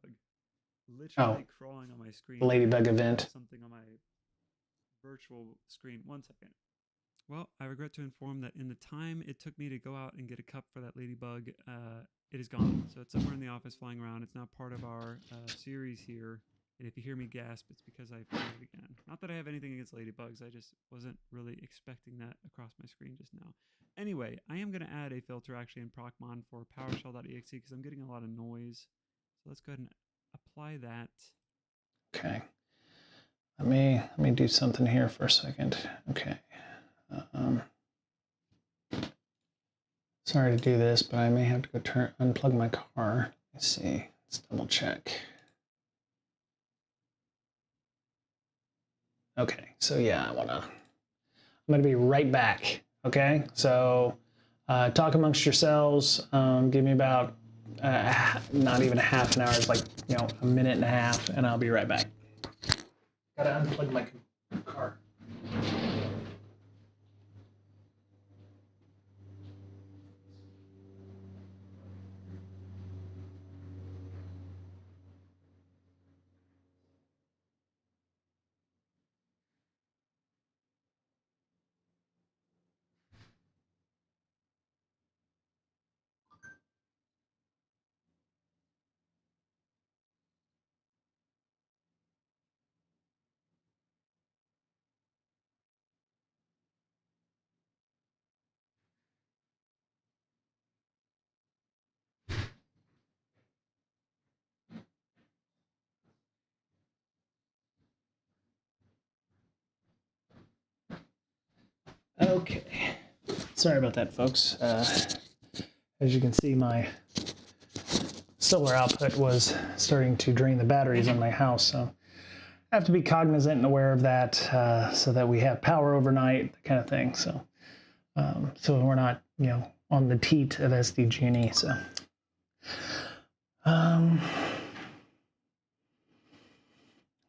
literally crawling on my screen. Ladybug event. Something on my virtual screen. 1 second. Well, I regret to inform that in the time it took me to go out and get a cup for that ladybug, it is gone. So it's somewhere in the office flying around. It's not part of our series here. And if you hear me gasp, it's because I found it again. Not that I have anything against ladybugs, I just wasn't really expecting that across my screen just now. Anyway, I am going to add a filter actually in procmon for PowerShell.exe because I'm getting a lot of noise. So let's go ahead and apply that. Okay. Let me do something here for a second. Okay. Sorry to do this, but I may have to go unplug my car. Let's see. Let's double check. Okay, so yeah, I'm gonna be right back. Okay, so talk amongst yourselves. Give me about not even a half an hour. It's like a minute and a half, and I'll be right back. Gotta unplug my car. Okay, sorry about that, folks. As you can see, my solar output was starting to drain the batteries on my house, so I have to be cognizant and aware of that so that we have power overnight, that kind of thing. So, so we're not, on the teat of SDG&E. So,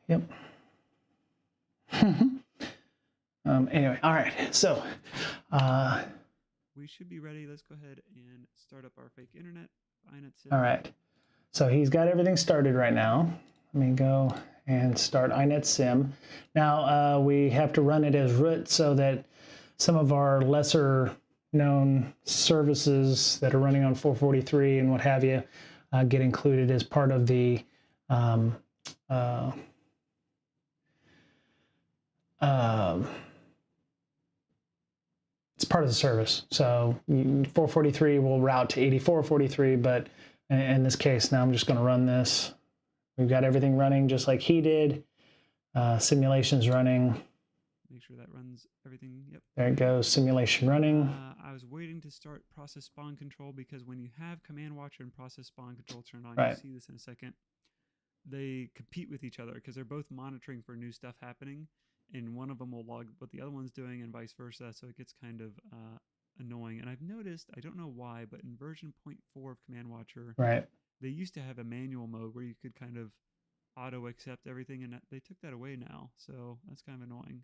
yep. Anyway, all right. So, we should be ready. Let's go ahead and start up our fake internet. All right. So he's got everything started right now. Let me go and start inetsim. Now we have to run it as root so that some of our lesser known services that are running on 443 and what have you get included as part of the it's part of the service. So 443 will route to 8443, but in this case, now I'm just going to run this. We've got everything running just like he did. Simulations running. Make sure that runs everything. Yep. There it goes. Simulation running. I was waiting to start process spawn control because when you have command watcher and process spawn control turned on, Right. you'll see this in a second, they compete with each other because they're both monitoring for new stuff happening, and one of them will log what the other one's doing and vice versa, so it gets kind of annoying. And I've noticed, I don't know why, but in version 0.4 of command watcher, Right. they used to have a manual mode where you could kind of auto accept everything, and they took that away now, so that's kind of annoying,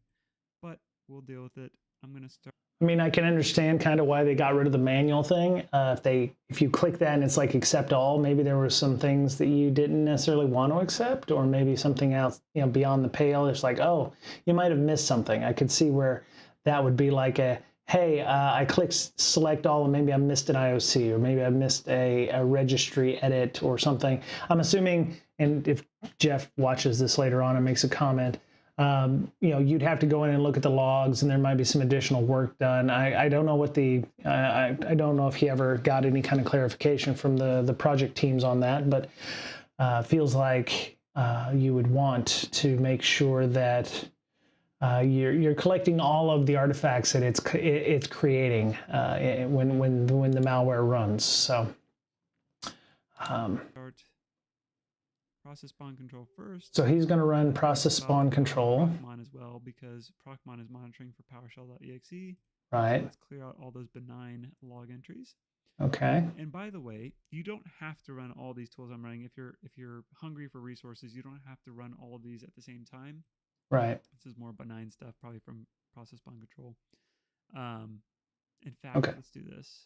but we'll deal with it. I'm going to start. I mean, I can understand kind of why they got rid of the manual thing. If you click that and it's like accept all, maybe there were some things that you didn't necessarily want to accept, or maybe something else, beyond the pale. It's like, oh, you might have missed something. I could see where that would be like a, hey, I clicked select all and maybe I missed an IOC, or maybe I missed a registry edit or something. I'm assuming, and if Jeff watches this later on and makes a comment, you'd have to go in and look at the logs, and there might be some additional work done. I don't know what I don't know if he ever got any kind of clarification from the project teams on that, but feels like you would want to make sure that you're collecting all of the artifacts that it's creating when the malware runs. So. Start process spawn control first. So he's going to run process spawn control. Procmon as well, because Procmon is monitoring for PowerShell.exe. Right. So let's clear out all those benign log entries. Okay. And by the way, you don't have to run all these tools I'm running. If you're hungry for resources, you don't have to run all of these at the same time. Right. This is more benign stuff, probably from process spawn control. In fact, okay. Let's do this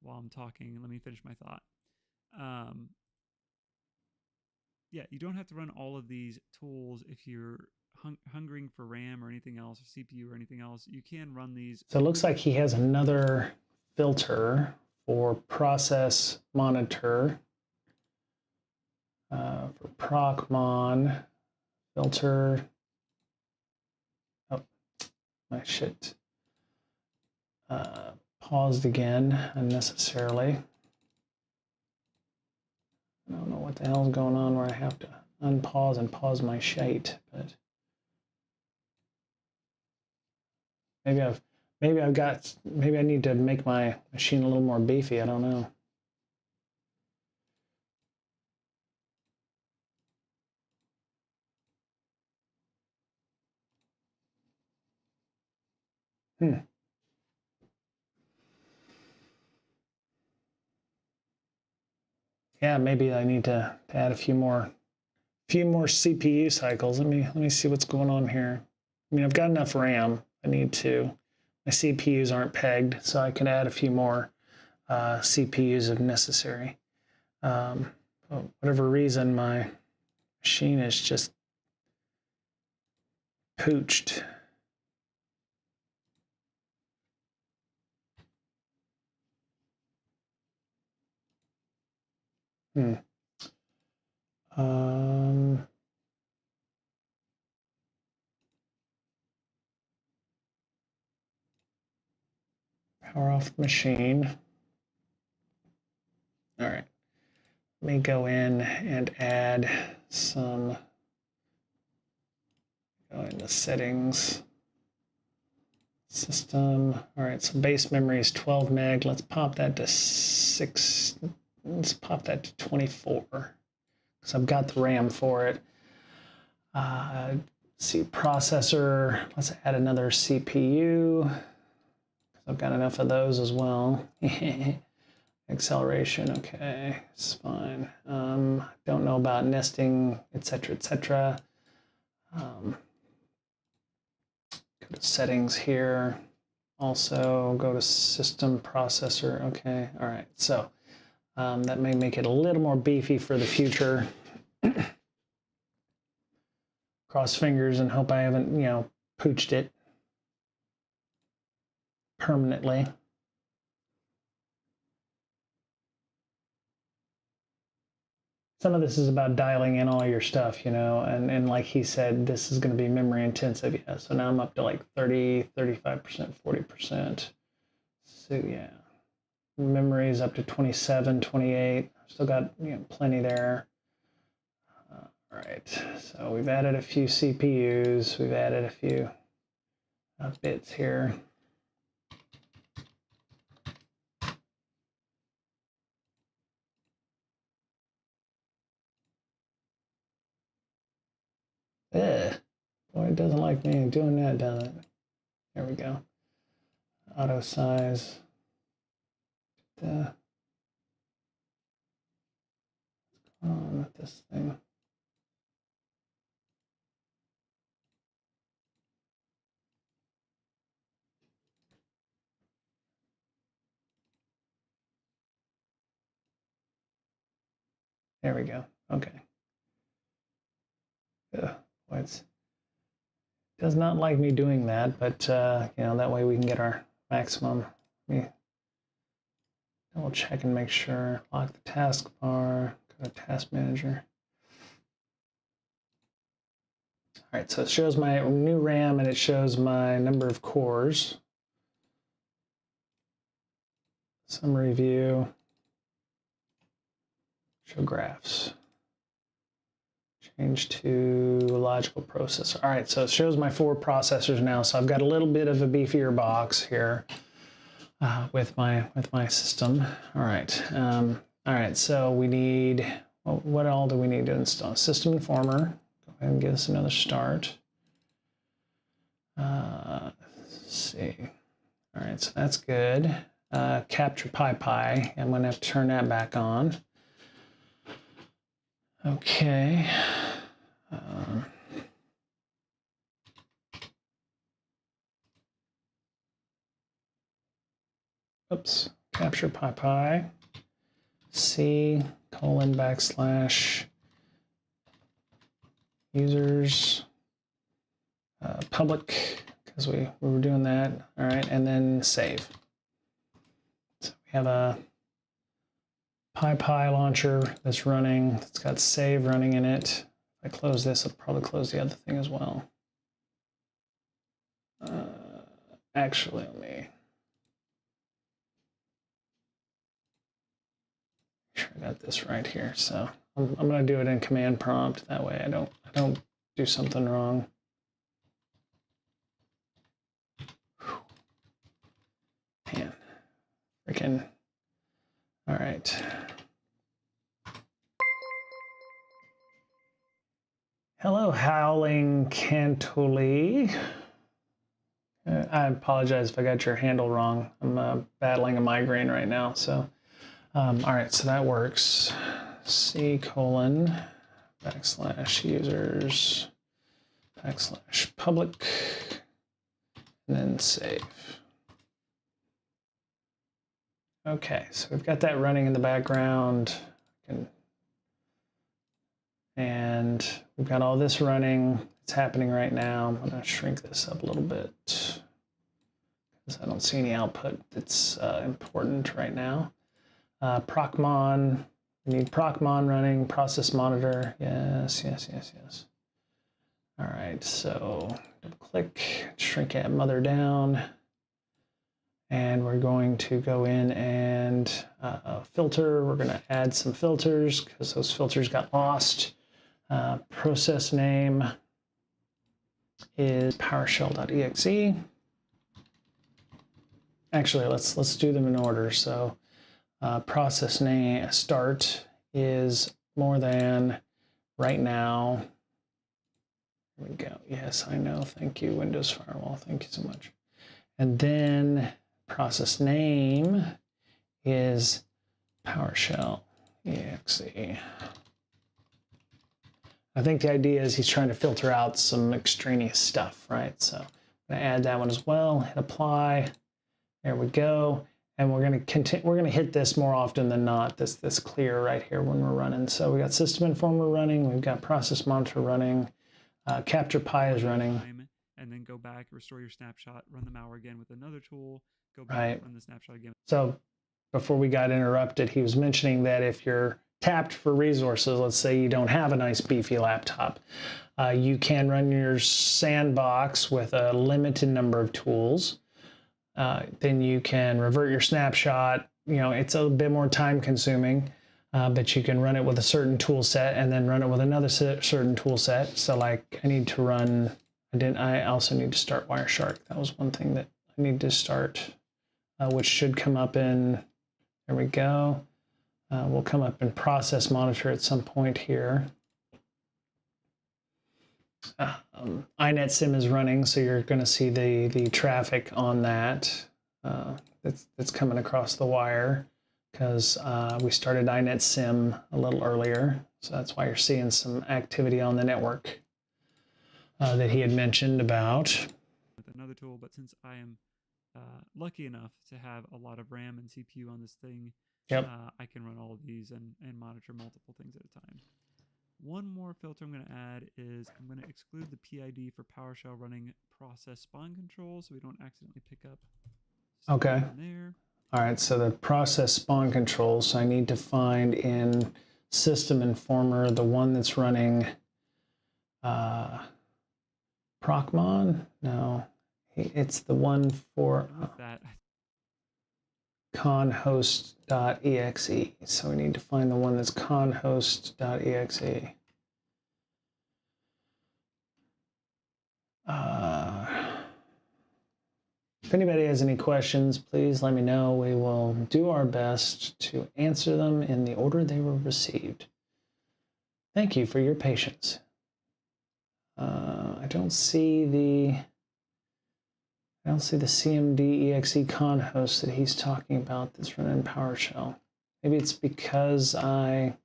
while I'm talking. Let me finish my thought. Yeah, you don't have to run all of these tools if you're hungering for RAM or anything else, or CPU or anything else. You can run these. So it looks like he has another filter for process monitor for procmon filter. Oh, my shit. Paused again unnecessarily. I don't know what the hell's going on where I have to unpause and pause my shite, but maybe I need to make my machine a little more beefy. I don't know. Yeah, maybe I need to add a few more CPU cycles. Let me see what's going on here. I mean, I've got enough RAM. I need to. My CPUs aren't pegged, so I can add a few more CPUs if necessary. For whatever reason, my machine is just pooched. Power off the machine. All right. Let me go in and add some. Go into settings. System. All right. So base memory is 12 meg. Let's pop that to 6. Let's pop that to 24. Because I've got the RAM for it. Let's see, processor. Let's add another CPU. I've got enough of those as well. Acceleration, okay, it's fine. Don't know about nesting, etc., etc. Go to settings here. Also go to system processor. Okay, all right. So that may make it a little more beefy for the future. cross fingers and hope I haven't, you know, pooched it permanently. Some of this is about dialing in all your stuff, you know, and like he said, this is going to be memory intensive. Yeah, so now I'm up to like 30, 35%, 40%. So yeah, memory is up to 27, 28. Still got, you know, plenty there. All right, so we've added a few CPUs. We've added a few bits here. Ugh. Boy, it doesn't like me doing that, does it? There we go. Auto size. What's going on with this thing? There we go. Okay. Ugh. Boy, it does not like me doing that, but you know, that way we can get our maximum. Let me double check and make sure. Lock the taskbar. Go to task manager. All right, so it shows my new RAM and it shows my number of cores. Summary view. Show graphs. Change to logical processor. All right, so it shows my 4 processors now. So I've got a little bit of a beefier box here with my system. All right. So we need, well, what all do we need to install? System Informer. Go ahead and give us another start. Let's see. All right, so that's good. Capture PyPy. I'm going to have to turn that back on. Okay. Oops. Capture PyPy. C:\users public, because we were doing that. All right, and then save. So we have a PyPy launcher that's running. It's got save running in it. If I close this, I'll probably close the other thing as well. Actually, let me make sure I got this right here. So I'm going to do it in command prompt. That way I don't do something wrong. Man, freaking. All right. Hello, Howling Cantoli. I apologize if I got your handle wrong. I'm battling a migraine right now. So, all right, so that works. C:\users /public, and then save. Okay, so we've got that running in the background. And we've got all this running. It's happening right now. I'm going to shrink this up a little bit because I don't see any output that's important right now. Procmon, we need Procmon running, process monitor. Yes. All right, so double click, shrink that mother down. And we're going to go in and filter. We're going to add some filters because those filters got lost. Process name is PowerShell.exe. Actually, let's do them in order. So process name start is more than right now. There we go. Yes, I know. Thank you, Windows Firewall. Thank you so much. And then process name is PowerShell.exe. I think the idea is he's trying to filter out some extraneous stuff, right? So I'm going to add that one as well. Hit apply. There we go. And we're going to continue. We're going to hit this more often than not. This clear right here when we're running. So we got System Informer running. We've got Process Monitor running. Capture Pi is running. And then go back, restore your snapshot, run the malware again with another tool, go back, Right. run the snapshot again. So before we got interrupted, he was mentioning that if you're tapped for resources, let's say you don't have a nice beefy laptop, you can run your sandbox with a limited number of tools. Then you can revert your snapshot. You know, it's a bit more time consuming, but you can run it with a certain tool set and then run it with another certain tool set. So like I need to run, I also need to start Wireshark. That was one thing that I need to start, which should come up in, there we go. Will come up in Process Monitor at some point here. INetSim is running, so you're going to see the traffic on that. That's coming across the wire because we started INetSim a little earlier, so that's why you're seeing some activity on the network that he had mentioned about. With another tool, but since I am lucky enough to have a lot of RAM and CPU on this thing, yep. I can run all of these and monitor multiple things at a time. One more filter I'm going to add is I'm going to exclude the PID for PowerShell running process spawn control so we don't accidentally pick up. Okay. There. All right, so the process spawn control, so I need to find in System Informer the one that's running Procmon? No, it's the one for conhost.exe. So we need to find the one that's conhost.exe. If anybody has any questions, please let me know. We will do our best to answer them in the order they were received. Thank you for your patience. I don't see the CMD exe conhost that he's talking about that's running PowerShell. Maybe it's because I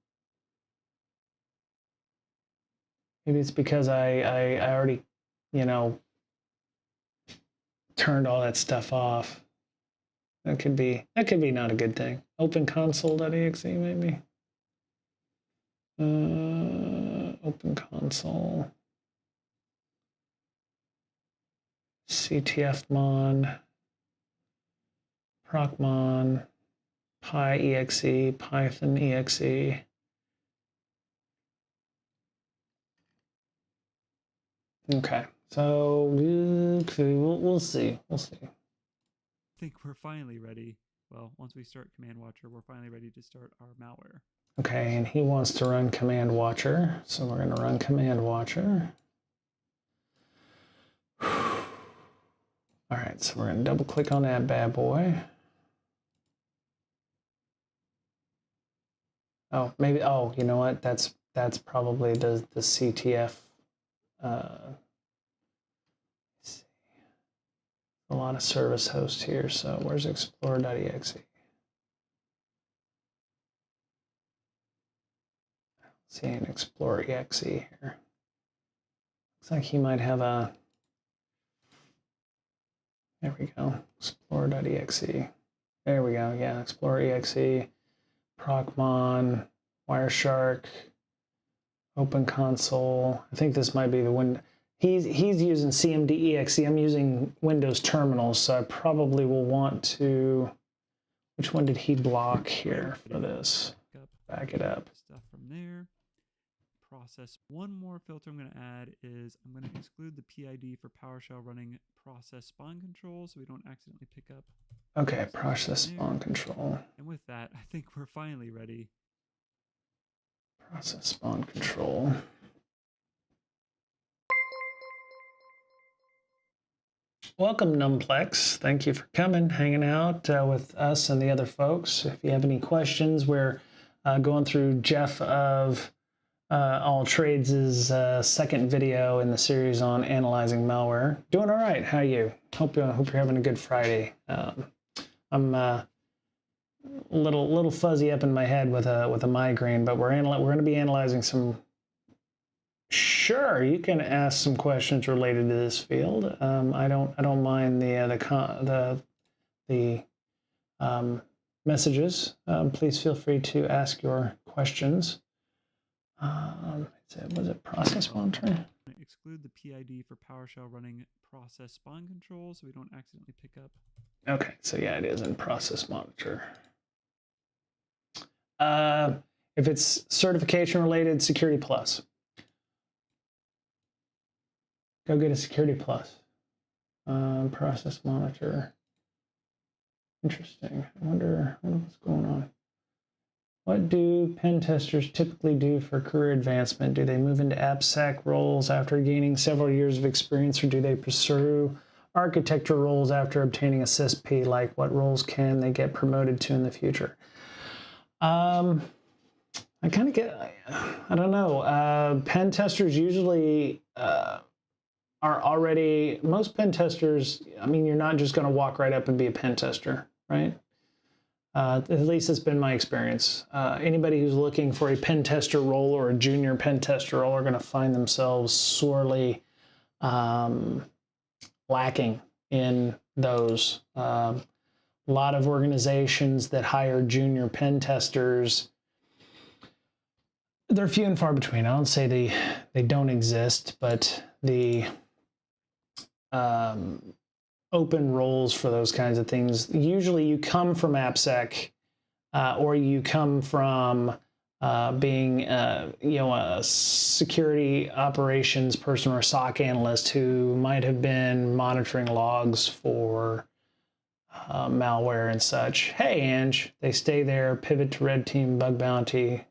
already, you know, turned all that stuff off. That could be not a good thing. OpenConsole.exe maybe. OpenConsole. CTFmon, Procmon, PyExe, Python exe. Okay, so we'll see. I think we're finally ready. Well, once we start Command Watcher, we're finally ready to start our malware. Okay, and he wants to run Command Watcher, so we're going to run Command Watcher. All right, so we're going to double click on that bad boy. Oh, maybe, oh, you know what? That's probably the CTF. Let's see. A lot of service hosts here, so where's explorer.exe? See an Explorer exe here. Looks like he might have a, there we go, Explorer.exe. There we go, yeah, Explorer exe, Procmon, Wireshark, OpenConsole. I think this might be the one. He's using CMD exe. I'm using Windows Terminal, so I probably will want to. Which one did he block here for this? Back it up. Stuff from there. Process. One more filter I'm going to add is I'm going to exclude the PID for PowerShell running process spawn control so we don't accidentally pick up. Okay, process spawn control. And with that, I think we're finally ready. Process spawn control. Welcome, Numplex. Thank you for coming, hanging out with us and the other folks. If you have any questions, we're going through Jeff of All Trades' second video in the series on analyzing malware. Doing all right. How are you? Hope you're having a good Friday. I'm a little fuzzy up in my head with a migraine, but we're going to be analyzing some. Sure, you can ask some questions related to this field. I don't mind the messages. Please feel free to ask your questions. Was it process monitor? exclude the PID for PowerShell running process spawn control so we don't accidentally pick up. Okay, so yeah, it is in process monitor. If it's certification related, Security Plus. Go get a Security Plus. Process monitor. Interesting. I wonder what's going on. What do pen testers typically do for career advancement? Do they move into AppSec roles after gaining several years of experience, or do they pursue architecture roles after obtaining a CISP? Like, what roles can they get promoted to in the future? I kind of get, I don't know. Pen testers usually are already, most pen testers, I mean, you're not just going to walk right up and be a pen tester, right? At least it's been my experience. Anybody who's looking for a pen tester role or a junior pen tester role are going to find themselves sorely lacking in those. A lot of organizations that hire junior pen testers, they're few and far between. I don't say they don't exist, but the open roles for those kinds of things, usually you come from AppSec or you come from being a security operations person or a SOC analyst who might have been monitoring logs for malware and such. Hey, Ange, they stay there, pivot to red team, bug bounty,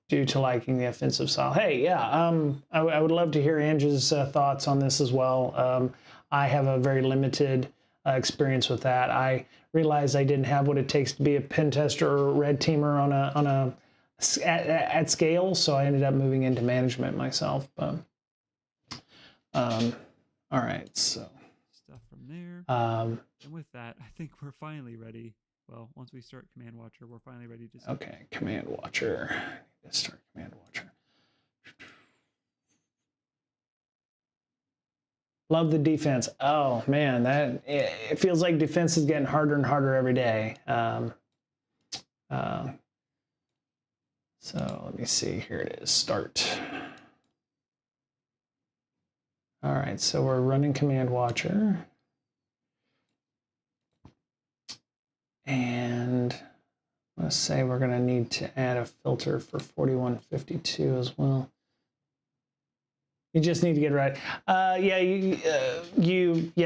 due to liking the offensive style. Hey, yeah, I would love to hear Ange's thoughts on this as well. I have a very limited experience with that. I realized I didn't have what it takes to be a pen tester or red teamer at scale, so I ended up moving into management myself. But all right, so stuff from there. And with that, I think we're finally ready. Well, once we start Command Watcher, we're finally ready to see. Okay, Command Watcher. Let's start Command Watcher. Love the defense. Oh man, it feels like defense is getting harder and harder every day. So let me see. Here it is. Start. All right, so we're running Command Watcher. And let's say we're going to need to add a filter for 4152 as well. You just need to get it right. Yeah,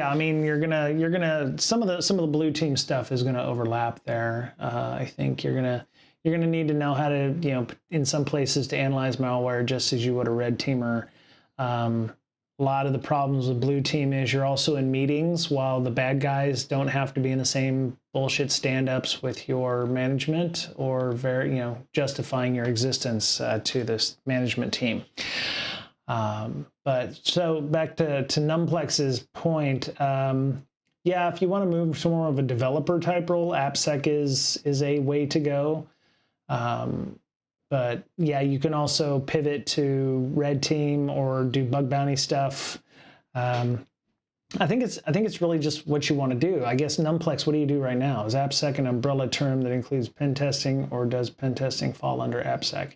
I mean, you're gonna some of the blue team stuff is gonna overlap there. I think you're gonna need to know how to, in some places to analyze malware just as you would a red teamer. A lot of the problems with blue team is you're also in meetings while the bad guys don't have to be in the same bullshit stand-ups with your management or justifying your existence to this management team. But so back to Numplex's point, yeah, if you want to move to more of a developer type role, AppSec is a way to go. But yeah, you can also pivot to red team or do bug bounty stuff. I think it's really just what you want to do. I guess Numplex, what do you do right now? Is AppSec an umbrella term that includes pen testing, or does pen testing fall under AppSec?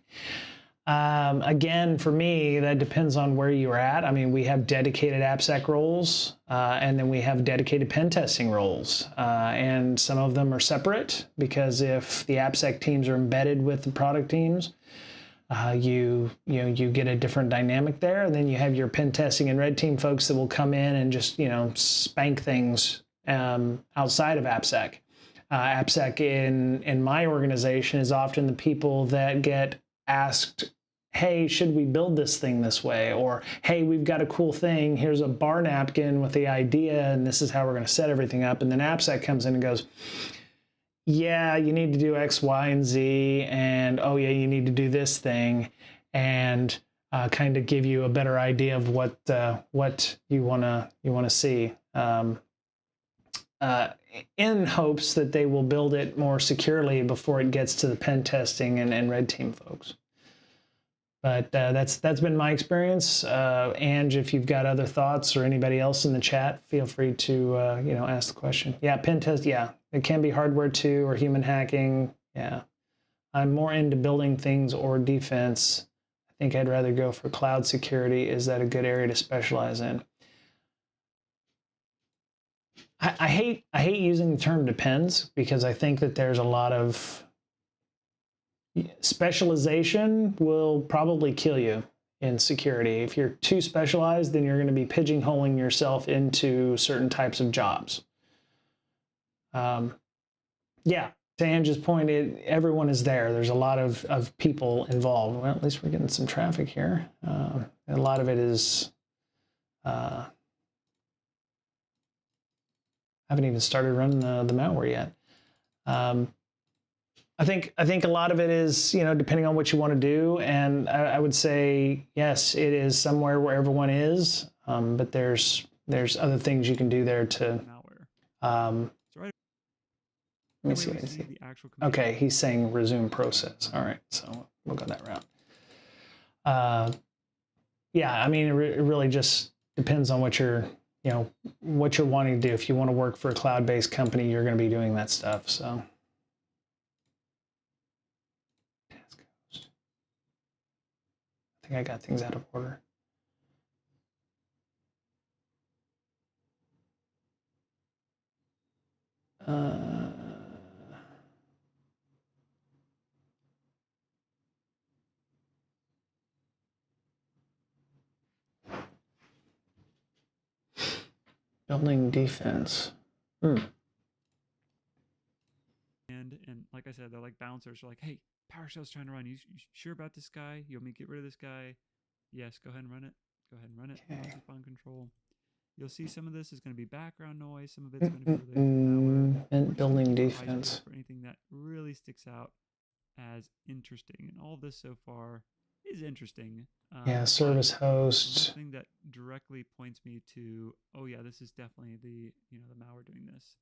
Again, for me, that depends on where you're at. I mean, we have dedicated AppSec roles, and then we have dedicated pen testing roles. And some of them are separate because if the AppSec teams are embedded with the product teams, you get a different dynamic there. And then you have your pen testing and red team folks that will come in and just, spank things outside of AppSec. AppSec in my organization is often the people that get asked, hey, should we build this thing this way? Or, hey, we've got a cool thing. Here's a bar napkin with the idea, and this is how we're going to set everything up. And then AppSec comes in and goes, yeah, you need to do X, Y, and Z. And, oh, yeah, you need to do this thing. And kind of give you a better idea of what you want to see. In hopes that they will build it more securely before it gets to the pen testing and red team folks. But that's been my experience. Ange, if you've got other thoughts, or anybody else in the chat, feel free to ask the question. Yeah, pen test. Yeah, it can be hardware too, or human hacking. Yeah, I'm more into building things or defense. I think I'd rather go for cloud security. Is that a good area to specialize in? I hate using the term depends, because I think that there's a lot of specialization will probably kill you in security. If you're too specialized, then you're going to be pigeonholing yourself into certain types of jobs. Yeah, to Angie's point, everyone is there. There's a lot of people involved. Well, at least we're getting some traffic here. A lot of it is, I haven't even started running the malware yet. I think a lot of it is, depending on what you want to do. And I would say, yes, it is somewhere where everyone is, but there's other things you can do there to malware. Let me see. The actual okay, he's saying resume process. All right, so we'll go that route. Yeah, I mean, it really just depends on what you're wanting to do. If you want to work for a cloud-based company, you're going to be doing that stuff. So, I think I got things out of order. Building defense. And like I said, they're like bouncers. They're like, hey, PowerShell's trying to run. You sure about this guy? You want me to get rid of this guy? Yes, go ahead and run it. Go ahead and run it. Okay. Fun control. You'll see some of this is going to be background noise. Some of it's going to be related to malware. Building defense. For anything that really sticks out as interesting. And all of this so far is interesting. Yeah, service host. Something that directly points me to, oh yeah, this is definitely the malware doing this.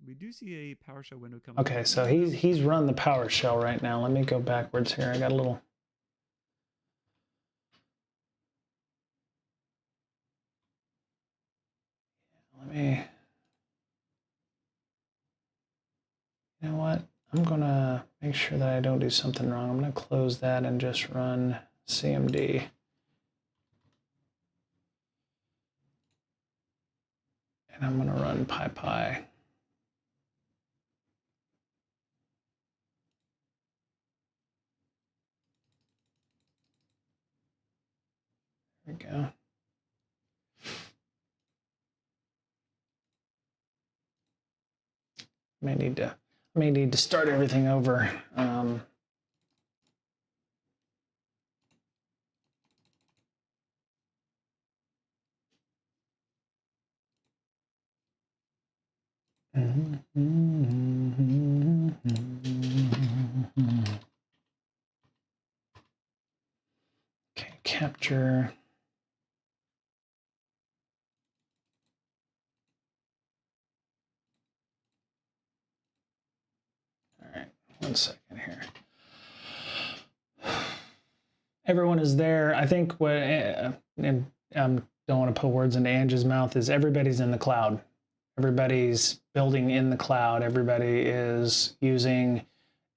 We do see a PowerShell window coming. Okay, so he's run the PowerShell right now. Let me go backwards here. I got a little. Let me. You know what? I'm gonna make sure that I don't do something wrong. I'm gonna close that and just run CMD. And I'm gonna run PyPy. There we go. I may need to start everything over. Okay, capture. All right, 1 second here. Everyone is there. I think what, and don't want to put words into Angie's mouth, is everybody's in the cloud. Everybody's building in the cloud. Everybody is using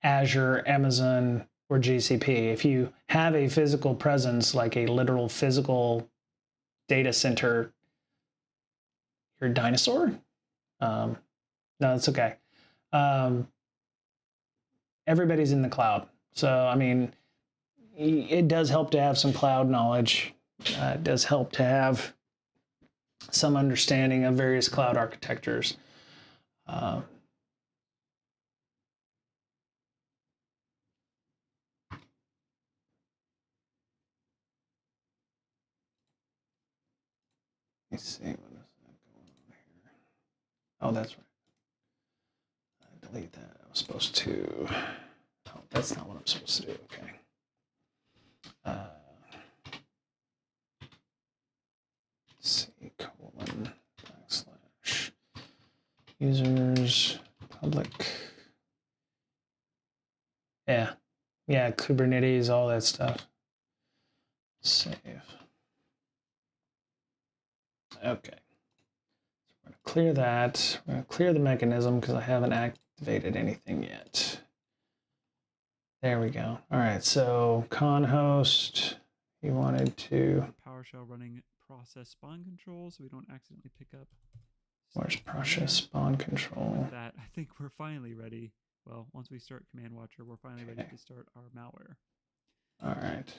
Azure, Amazon, or GCP. If you have a physical presence, like a literal physical data center, you're a dinosaur? No, it's okay. Everybody's in the cloud. So, I mean, it does help to have some cloud knowledge. It does help to have some understanding of various cloud architectures. Let me see, what is that going on here? Oh, that's right. Delete that. I was supposed to. Oh, that's not what I'm supposed to do. Okay. C:/users public. Yeah, Kubernetes, all that stuff. Save. Okay. So we're going to clear that. We're going to clear the mechanism because I haven't activated anything yet. There we go. All right, so con host, he wanted to. PowerShell running process spawn control, so we don't accidentally pick up. Where's process spawn control? With that, I think we're finally ready. Well, once we start Command Watcher, we're finally ready to start our malware. All right.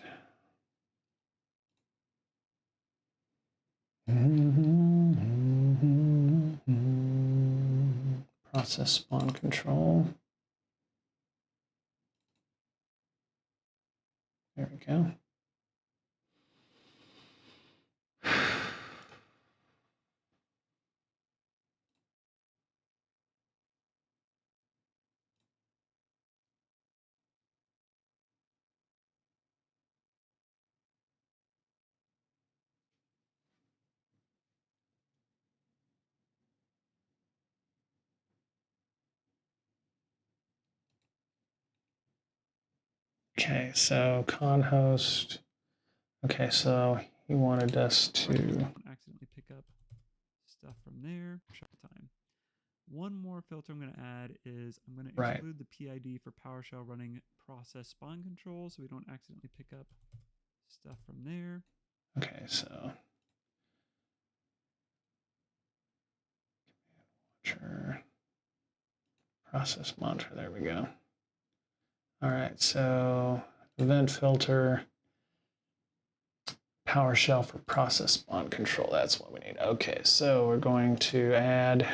Process spawn control. There we go. Okay, so con host. Okay, so he wanted us to accidentally pick up stuff from there. Shut time. One more filter I'm going to add is I'm going to exclude the PID for PowerShell running process spawn control, so we don't accidentally pick up stuff from there. Okay, so process monitor, there we go. All right, so event filter, PowerShell for process spawn control, that's what we need. Okay, so we're going to add,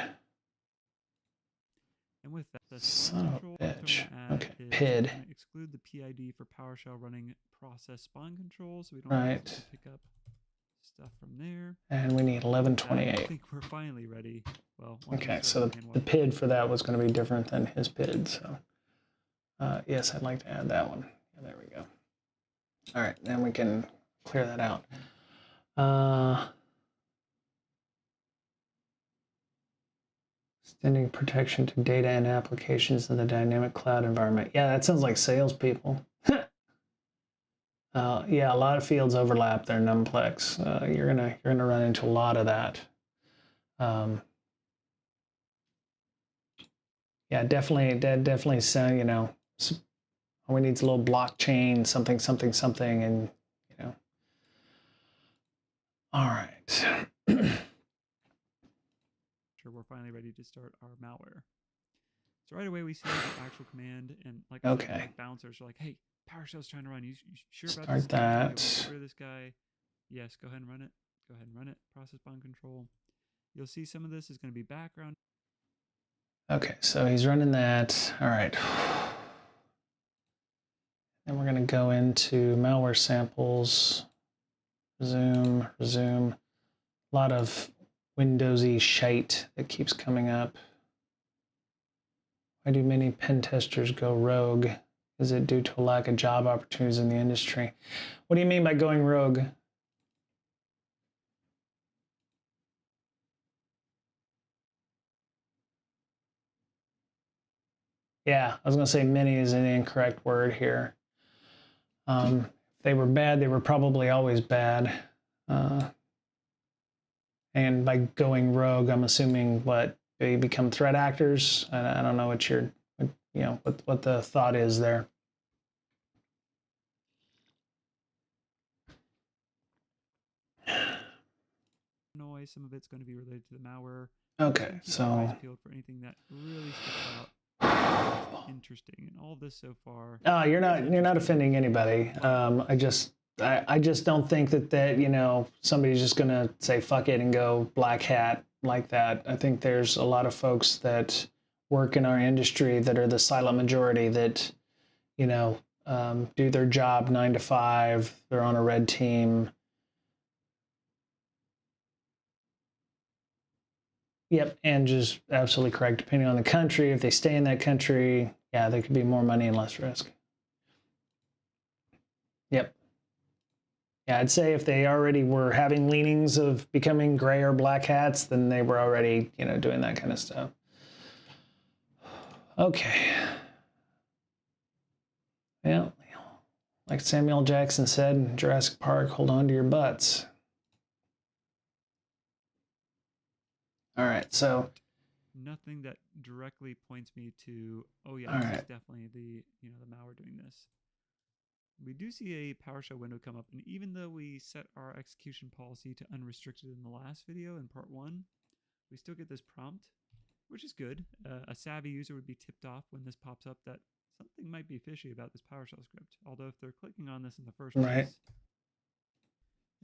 and with that, the son of a bitch. Okay, is PID. I'm going to exclude the PID for PowerShell running process spawn control, so we don't accidentally pick up stuff from there. And we need 1128. I think we're finally ready. Well, okay, so the PID for that was going to be different than his PID. So yes, I'd like to add that one. Yeah, there we go. All right, then we can clear that out. Extending protection to data and applications in the dynamic cloud environment. Yeah, that sounds like salespeople. Yeah, a lot of fields overlap there, numplex. You're gonna run into a lot of that. Yeah, definitely. So you know, we need a little blockchain, something, and you know. All right. Sure, we're finally ready to start our malware. So right away we see the actual command, and like I said, like bouncers are like, "Hey, PowerShell's trying to run. You sure about this? Start that. Sure this guy? Yes, go ahead and run it. Go ahead and run it. Process spawn control. You'll see some of this is going to be background. Okay, so he's running that. All right. And we're going to go into malware samples. Resume. A lot of Windowsy shite that keeps coming up. Why do many pen testers go rogue? Is it due to a lack of job opportunities in the industry? What do you mean by going rogue? Yeah, I was going to say many is an incorrect word here. If they were bad, they were probably always bad. And by going rogue, I'm assuming what, they become threat actors? I don't know what your, you know, what the thought is there. Noise, some of it's going to be related to the malware. Okay, so peeled for anything that really sticks out. Interesting, and all this so far. You're not offending anybody. I just don't think that you know, somebody's just gonna say fuck it and go black hat like that. I think there's a lot of folks that work in our industry that are the silent majority that, you know, do their job 9 to 5. They're on a red team. Yep, and just absolutely correct. Depending on the country, if they stay in that country, yeah, there could be more money and less risk. Yep. Yeah, I'd say if they already were having leanings of becoming gray or black hats, then they were already, you know, doing that kind of stuff. Okay. Well, like Samuel Jackson said in Jurassic Park, hold on to your butts. All right, so nothing that directly points me to, oh yeah, All this is right. definitely the the malware doing this. We do see a PowerShell window come up, and even though we set our execution policy to unrestricted in the last video in part 1, we still get this prompt, which is good. A savvy user would be tipped off when this pops up that something might be fishy about this PowerShell script. Although if they're clicking on this in the first Right. place,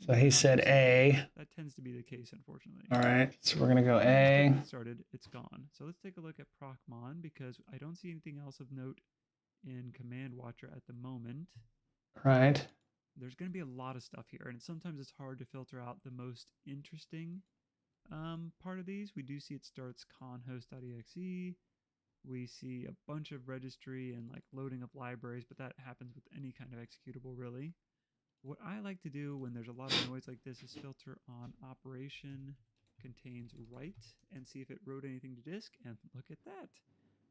So he said A. that tends to be the case, unfortunately. All right, so we're gonna go A. Get started, it's gone. So let's take a look at Procmon, because I don't see anything else of note in Command Watcher at the moment. Right. There's going to be a lot of stuff here, and sometimes it's hard to filter out the most interesting part of these. We do see it starts conhost.exe. We see a bunch of registry and like loading up libraries, but that happens with any kind of executable, really. What I like to do when there's a lot of noise like this is filter on operation contains write and see if it wrote anything to disk, and look at that,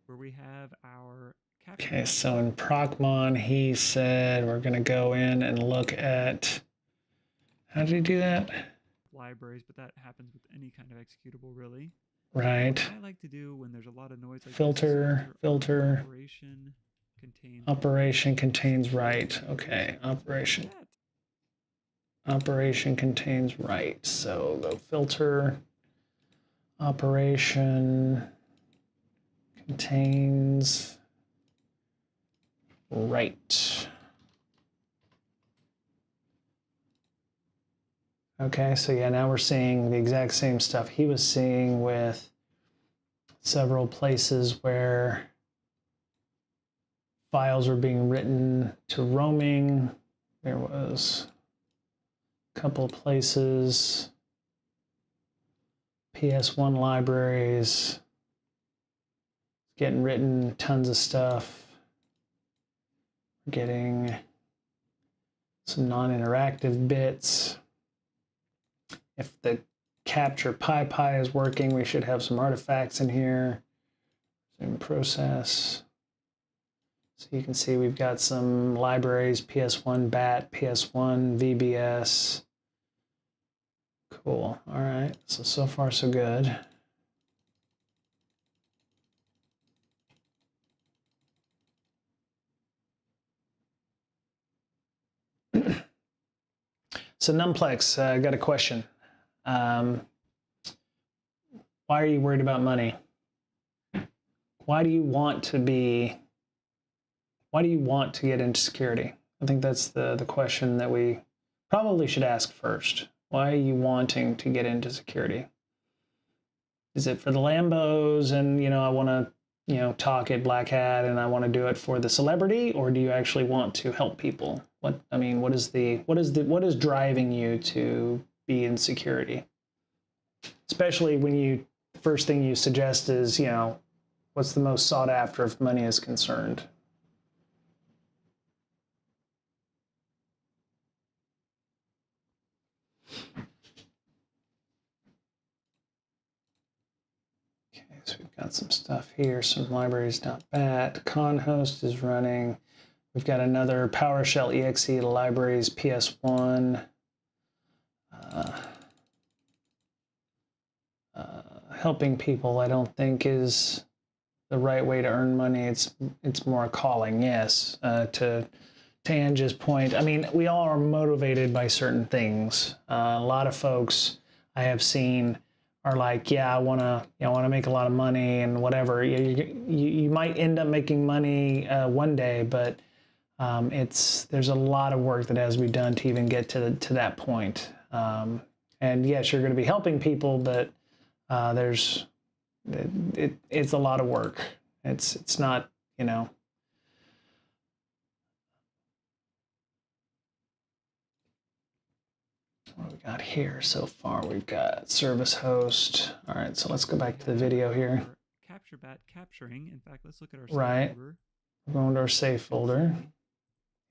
where we have our capture. Okay, so in Procmon, he said we're gonna go in and look at, how did he do that? Libraries, but that happens with any kind of executable, really. Right. What I like to do when there's a lot of noise like filter, contains operation contains write. Okay, operation contains write. So go filter, operation contains write. Okay, so yeah, now we're seeing the exact same stuff he was seeing with several places where files were being written to roaming. There was a couple of places, PS1 libraries, getting written, tons of stuff. We're getting some non-interactive bits. If the capture PyPy is working, we should have some artifacts in here. Zoom process. So you can see we've got some libraries, PS1 BAT, PS1 VBS. Cool. All right. So far so good. So Numplex, I got a question. Why are you worried about money? Why do you want to get into security? I think that's the question that we probably should ask first. Why are you wanting to get into security? Is it for the Lambos and, I want to, talk at Black Hat and I want to do it for the celebrity, or do you actually want to help people? What is driving you to be in security? Especially when the first thing you suggest is, what's the most sought after if money is concerned? Okay, so we've got some stuff here, some libraries.bat, conhost is running. We've got another PowerShell exe libraries PS1. Helping people, I don't think, is the right way to earn money. It's more a calling, yes. To Angie's point, I mean, we all are motivated by certain things. A lot of folks I have seen are like, yeah, I want to make a lot of money and whatever. You might end up making money one day, but there's a lot of work that has to be done to even get to that point. And yes, you're going to be helping people, but it's a lot of work. It's not, what do we got here so far? We've got service host. All right, so let's go back to the video here. CaptureBat capturing. In fact, let's look at our right. folder. We're going to our safe folder.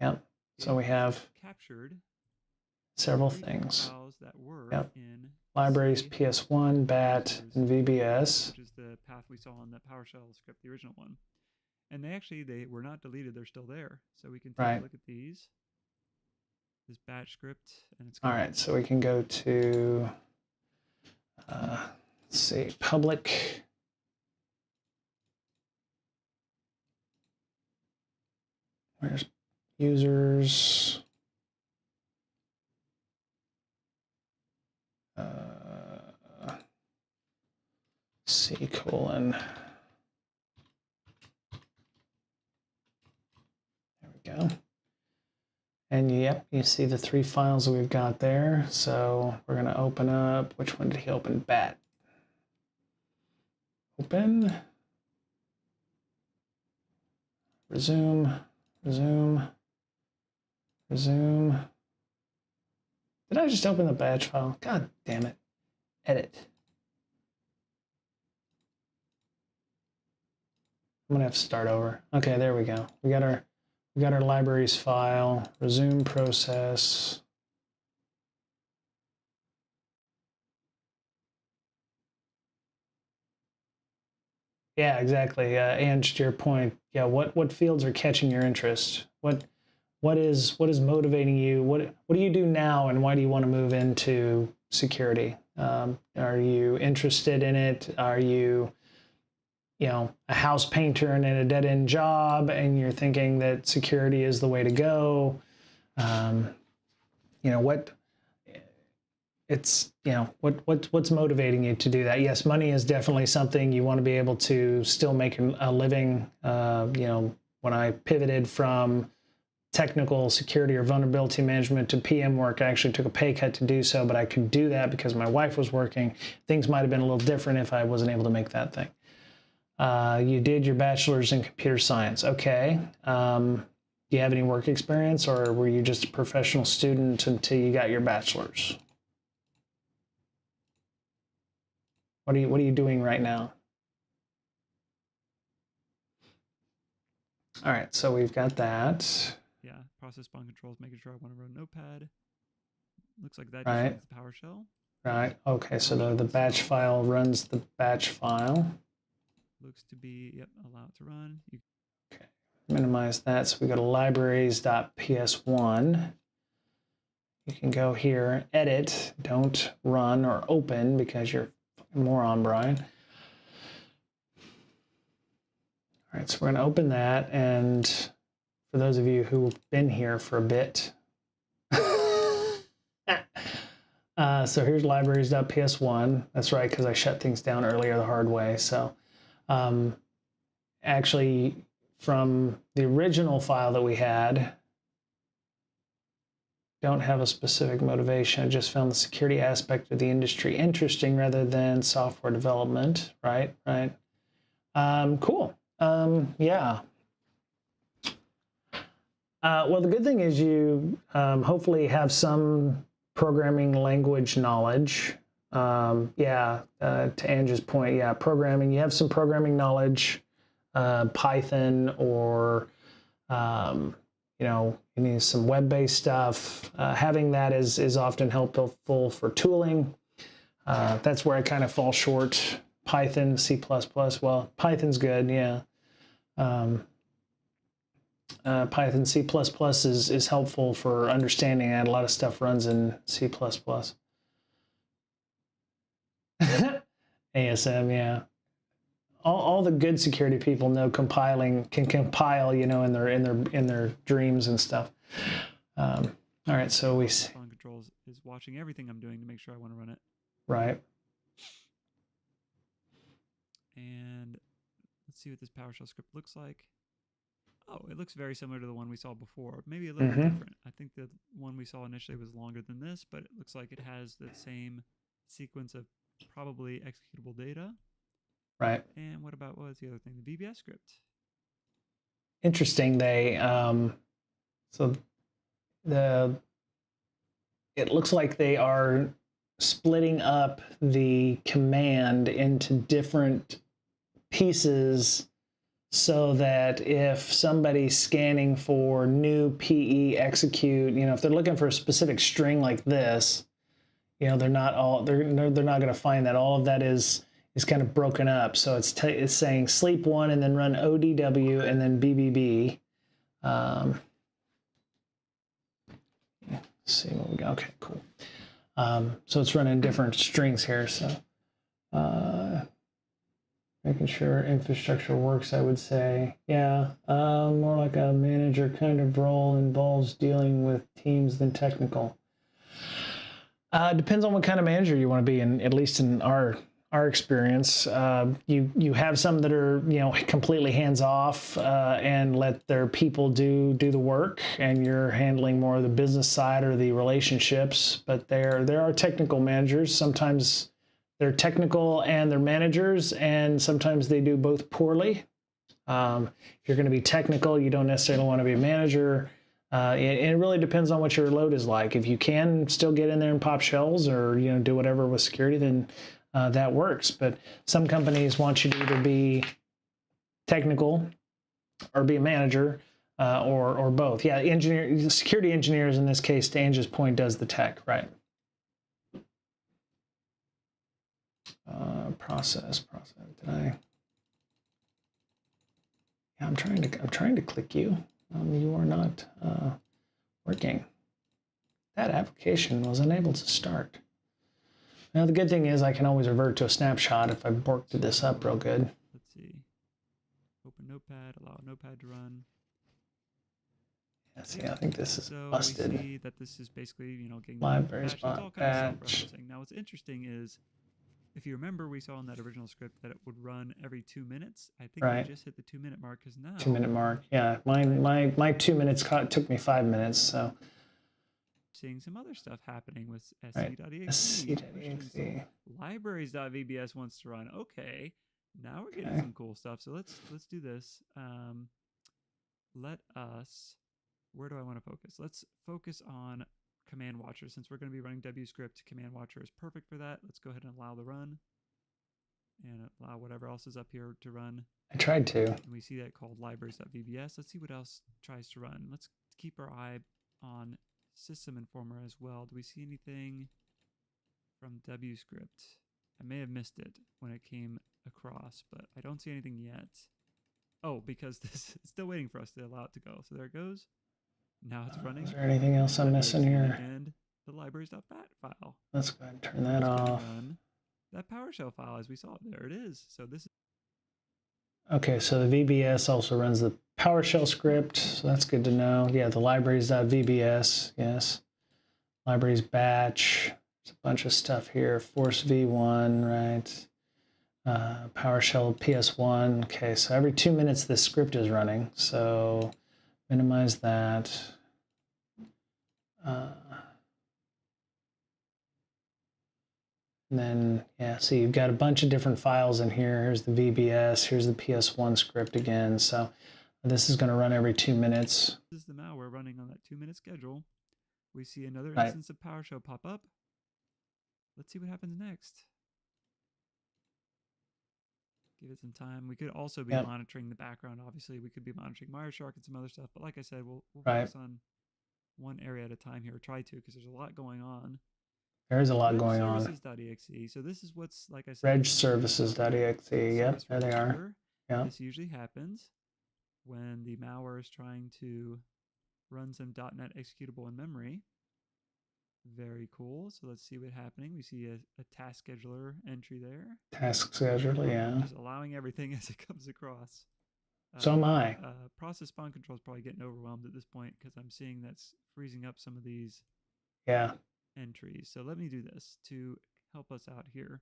Yep. So we have captured several things. That were yep. in libraries, PS1, BAT, and VBS. Which is the path we saw in that PowerShell script, the original one. And they were not deleted, they're still there. So we can take a look at these. This batch script, and it's all right, so we can go to let's see, public Where's users? C colon. There we go. And yep, you see the 3 files that we've got there. So we're going to open up, which one did he open? Bat. Open. Resume. Resume. Resume. Did I just open the batch file? God damn it. Edit. I'm gonna have to start over. Okay, there we go. We got our libraries file. Resume process. Yeah, exactly. And to your point, yeah, what fields are catching your interest? What is motivating you? What do you do now, and why do you want to move into security? Are you interested in it? Are you a house painter and in a dead-end job, and you're thinking that security is the way to go? What's motivating you to do that? Yes, money is definitely something. You want to be able to still make a living. When I pivoted from technical security or vulnerability management to PM work, I actually took a pay cut to do so, but I could do that because my wife was working. Things might have been a little different if I wasn't able to make that thing. You did your bachelor's in computer science. Okay. Do you have any work experience, or were you just a professional student until you got your bachelor's? What are you doing right now? All right, so we've got that. Yeah, process spawn controls, making sure I want to run Notepad. Looks like that right. just runs the PowerShell. Right, okay, so the batch file runs the batch file. Looks to be, yep, allow it to run. Okay, minimize that. So we go to libraries.ps1. You can go here, edit, don't run or open because you're a fucking moron, Brian. All right, so we're going to open that, and for those of you who've been here for a bit, so here's libraries.ps1. That's right, because I shut things down earlier the hard way. So actually, from the original file that we had, don't have a specific motivation. I just found the security aspect of the industry interesting rather than software development. Right. Cool. Yeah. Well, the good thing is you hopefully have some programming language knowledge. To Andrew's point, yeah, programming. You have some programming knowledge, Python, or you need some web-based stuff. Having that is often helpful for tooling. That's where I kind of fall short. Python, C++. Well, Python's good, yeah. Python, C++ is helpful for understanding that. A lot of stuff runs in C++. ASM, yeah. All the good security people know can compile, in their dreams and stuff. All right, so we see. Spawn controls is watching everything I'm doing to make sure I want to run it. Right. And let's see what this PowerShell script looks like. Oh, it looks very similar to the one we saw before. Maybe a little bit different. I think the one we saw initially was longer than this, but it looks like it has the same sequence of probably executable data. Right. And what was the other thing? The VBS script. Interesting. It looks like they are splitting up the command into different pieces so that if somebody's scanning for new PE execute, if they're looking for a specific string like this, they're not going to find that. All of that is kind of broken up. So it's saying sleep one and then run ODW and then BBB. Let's see what we got. Okay, cool. So it's running different strings here. So Making sure infrastructure works, I would say. Yeah, more like a manager kind of role, involves dealing with teams than technical. Depends on what kind of manager you want to be, and at least in our experience, you have some that are completely hands off and let their people do the work, and you're handling more of the business side or the relationships. But there are technical managers. Sometimes they're technical and they're managers, and sometimes they do both poorly. If you're going to be technical, you don't necessarily want to be a manager. It really depends on what your load is like. If you can still get in there and pop shells or do whatever with security, then that works. But some companies want you to either be technical or be a manager, or both. Yeah, security engineers in this case, to Angie's point, does the tech, right? Process. Did I? Yeah, I'm trying to click you. You are not working. That application was unable to start. Now the good thing is I can always revert to a snapshot if I worked this up real good. Let's see. Open Notepad. Allow Notepad to run. Yeah, see, I think this is busted. We see that this is basically getting libraries it's all kind of self-referencing. Now what's interesting is, if you remember, we saw in that original script that it would run every 2 minutes. I think we just hit the 2-minute mark, because now 2-minute mark. Yeah, my 2 minutes took me 5 minutes. So seeing some other stuff happening with sc.exe. sc.exe. Libraries.vbs wants to run. Okay, now we're getting some cool stuff. So let's do this. Let us. Where do I want to focus? Let's focus on Command Watcher. Since we're going to be running wscript, Command Watcher is perfect for that. Let's go ahead and allow the run, and allow whatever else is up here to run. I tried to. And we see that called libraries.vbs. Let's see what else tries to run. Let's keep our eye on System Informer as well. Do we see anything from wscript? I may have missed it when it came across, but I don't see anything yet. Oh, because this is still waiting for us to allow it to go. So there it goes. Now it's running. Is there anything else I'm missing here? And the libraries.bat file. Let's go ahead and turn that off. That PowerShell file, as we saw, there it is. So this is okay. So the VBS also runs the PowerShell script, so that's good to know. Yeah, the libraries.vbs, yes. Libraries batch. There's a bunch of stuff here. Force v1, right? PowerShell PS1. Okay, so every 2 minutes this script is running. So minimize that. And then, yeah, so you've got a bunch of different files in here. Here's the VBS, here's the PS1 script again. So this is going to run every 2 minutes. This is the malware running on that 2-minute schedule. We see another instance of PowerShell pop up. Let's see what happens next. Give it some time. We could also be monitoring the background. Obviously, we could be monitoring Wireshark and some other stuff. But like I said, we'll focus on one area at a time here. Try to, because there's a lot going on. There is a lot going on. Services.exe. So this is what's, like I said, Reg services.exe. Yep, there they are. Yeah. This usually happens when the malware is trying to run some .NET executable in memory. Very cool. So let's see what's happening. We see a task scheduler entry there. Task scheduler, yeah. Just allowing everything as it comes across. So am I. Process spawn control is probably getting overwhelmed at this point, because I'm seeing that's freezing up some of these entries. So let me do this to help us out here.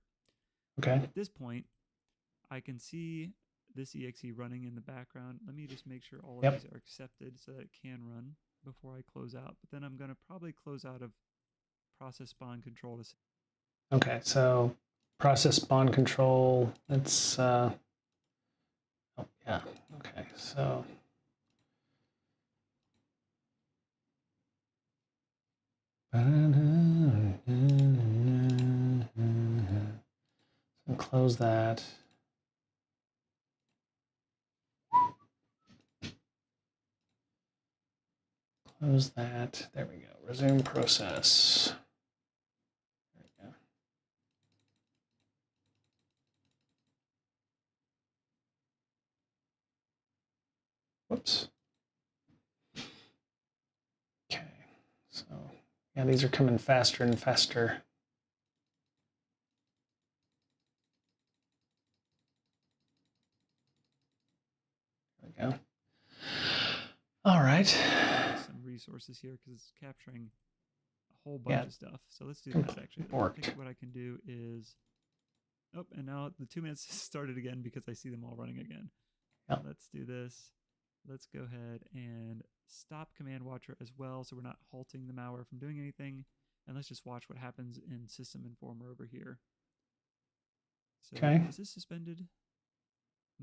Okay. At this point, I can see this exe running in the background. Let me just make sure all of these are accepted so that it can run before I close out. But then I'm going to probably close out of process spawn control to. Okay, so process spawn control. Let's. Oh yeah. Okay, so. So close that. Close that. There we go. Resume process. There we go. Whoops. Okay. So, yeah, these are coming faster and faster. go. All right. Some resources here because it's capturing a whole bunch of stuff. So let's do that actually. I think what I can do is, oh, and now the 2 minutes started again because I see them all running again. Yep. Let's do this. Let's go ahead and stop Command Watcher as well, so we're not halting the malware from doing anything. And let's just watch what happens in System Informer over here. So okay. Is this suspended?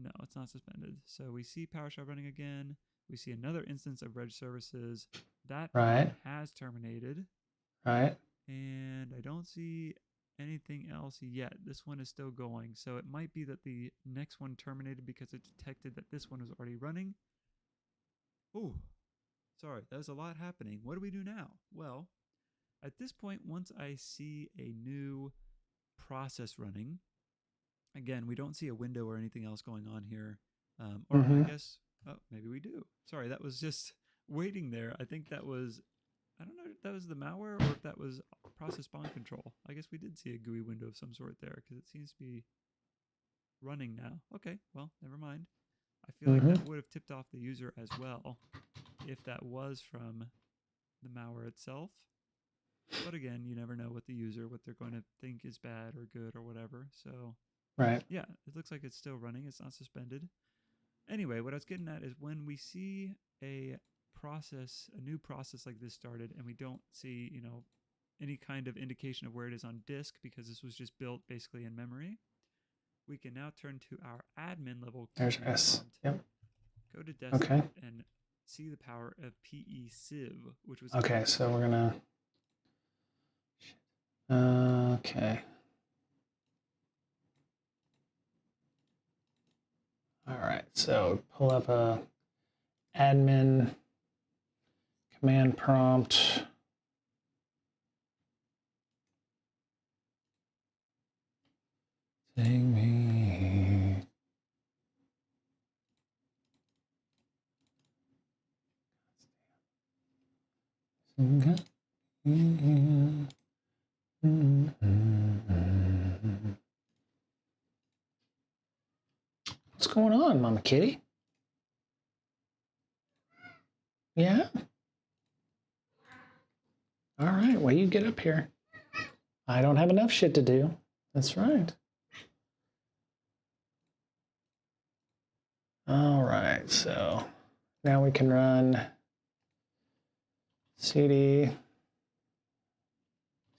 No, it's not suspended. So we see PowerShell running again. We see another instance of Reg services. That has terminated. Right. And I don't see anything else yet. This one is still going. So it might be that the next one terminated because it detected that this one was already running. Oh, sorry, there's a lot happening. What do we do now? Well, at this point, once I see a new process running, again, we don't see a window or anything else going on here. Or I guess, oh, maybe we do. Sorry, that was just waiting there. I think that was, I don't know if that was the malware or if that was process spawn control. I guess we did see a GUI window of some sort there because it seems to be running now. Okay, well, never mind. I feel like that would have tipped off the user as well if that was from the malware itself. But again, you never know what the user, what they're going to think is bad or good or whatever. So, yeah, it looks like it's still running. It's not suspended. Anyway, what I was getting at is when we see a new process like this started, and we don't see, any kind of indication of where it is on disk because this was just built basically in memory, we can now turn to our admin level. There's S. Yep. Go to desktop and see the power of PE-Civ, which was okay. So we're gonna. Okay. All right. So pull up a admin command prompt. Take me. What's going on, Mama Kitty? Yeah? All right, well, you get up here. I don't have enough shit to do. That's right. All right, so now we can run cd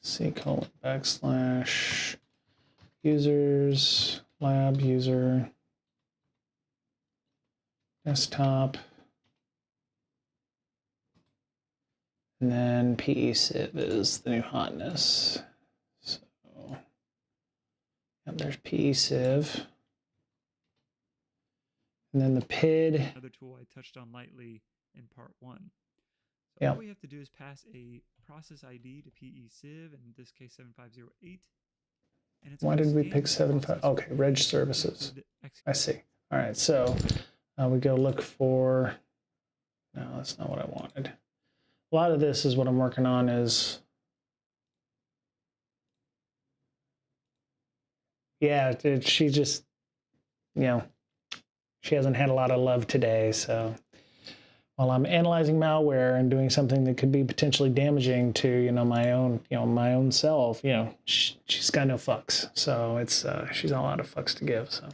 c:\users lab user desktop, and then PE-Civ is the new hotness. So yep, there's PE-Civ. And then the PID. Another tool I touched on lightly in part 1. So all we have to do is pass a process ID to PE-Civ, in this case 7508. And it's why did we pick 75? Okay, Reg services. I see. All right, so we go look for, no, that's not what I wanted. A lot of this is what I'm working on is, yeah, she just, she hasn't had a lot of love today. So while I'm analyzing malware and doing something that could be potentially damaging to, my own self, she's got no fucks. So it's, she's got a lot of fucks to give. So,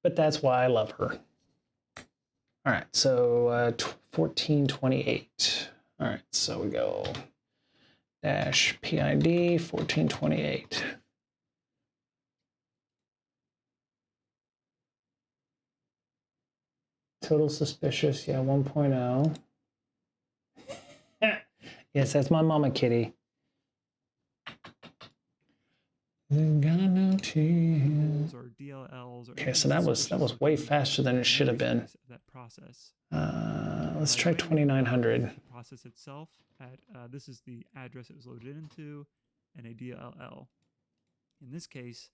but that's why I love her. All right, so 1428. All right, so we go -PID 1428. Total suspicious, yeah, 1.0. Yes, that's my mama kitty. Or DLLs. Or okay, so that was way faster than it should have been. That process. Let's try 2900. The process itself at this is the address it was loaded into, and a DLL. In this case,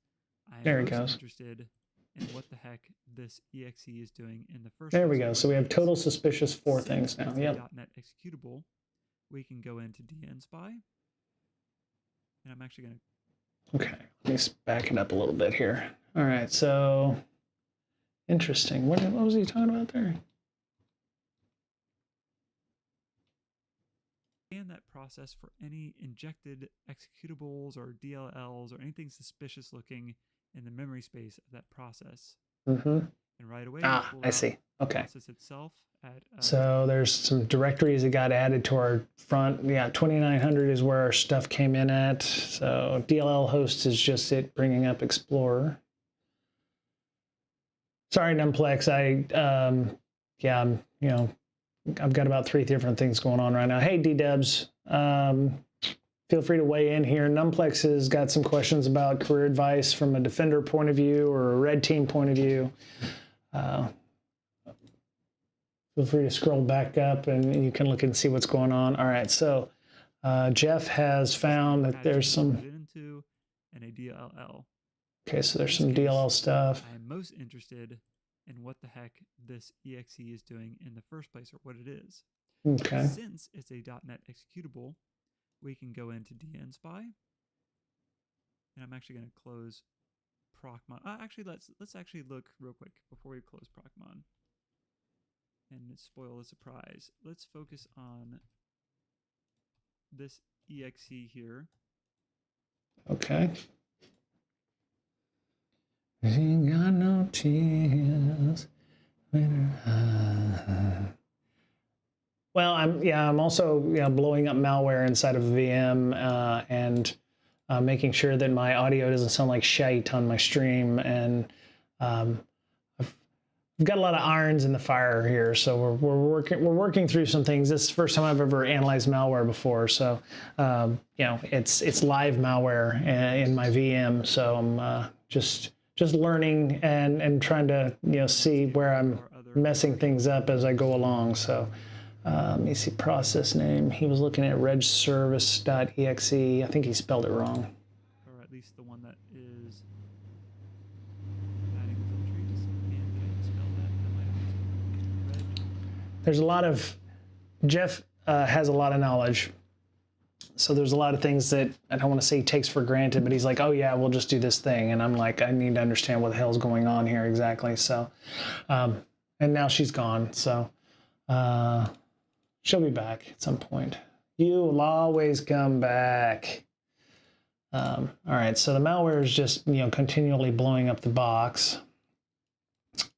I am interested in what the heck this exe is doing in the first. There we go. So we have total suspicious 4 things now. Yep. .NET executable. We can go into dnspy, and I'm actually going to. Okay, let me back it up a little bit here. All right, so Interesting. What was he talking about there? And that process for any injected executables or DLLs or anything suspicious looking in the memory space of that process. Mm-hmm. And right away, Ah, I see. the Okay. process itself at So there's some directories that got added to our front. Yeah, 2900 is where our stuff came in at. So DLL host is just it bringing up Explorer. Sorry, Numplex. Yeah, I've got about 3 different things going on right now. Hey, D-Dubs. Feel free to weigh in here. Numplex has got some questions about career advice from a Defender point of view or a Red Team point of view. Feel free to scroll back up and you can look and see what's going on. All right, so Jeff has found that there's some... into and a DLL. Okay, so there's some DLL stuff. I am most interested in what the heck this exe is doing in the first place, or what it is. Okay. Since it's a .NET executable, we can go into dnspy, and I'm actually going to close procmon. Actually, let's actually look real quick before we close procmon and spoil the surprise. Let's focus on this exe here. Okay. Ain't got no tears. Well, I'm also blowing up malware inside of a VM and making sure that my audio doesn't sound like shite on my stream. And I've got a lot of irons in the fire here, so we're working through some things. This is the first time I've ever analyzed malware before, so it's live malware in my VM. So I'm just learning and trying to see where I'm messing things up as I go along. So let me see process name. He was looking at regservice.exe. I think he spelled it wrong. Or at least the one that is adding the filters. And did I spell that? That might have just been There's a lot of... Jeff has a lot of knowledge. So there's a lot of things that I don't want to say he takes for granted, but he's like, oh yeah, we'll just do this thing. And I'm like, I need to understand what the hell's going on here exactly. So, and now she's gone. So she'll be back at some point. You will always come back. All right, so the malware is just, continually blowing up the box.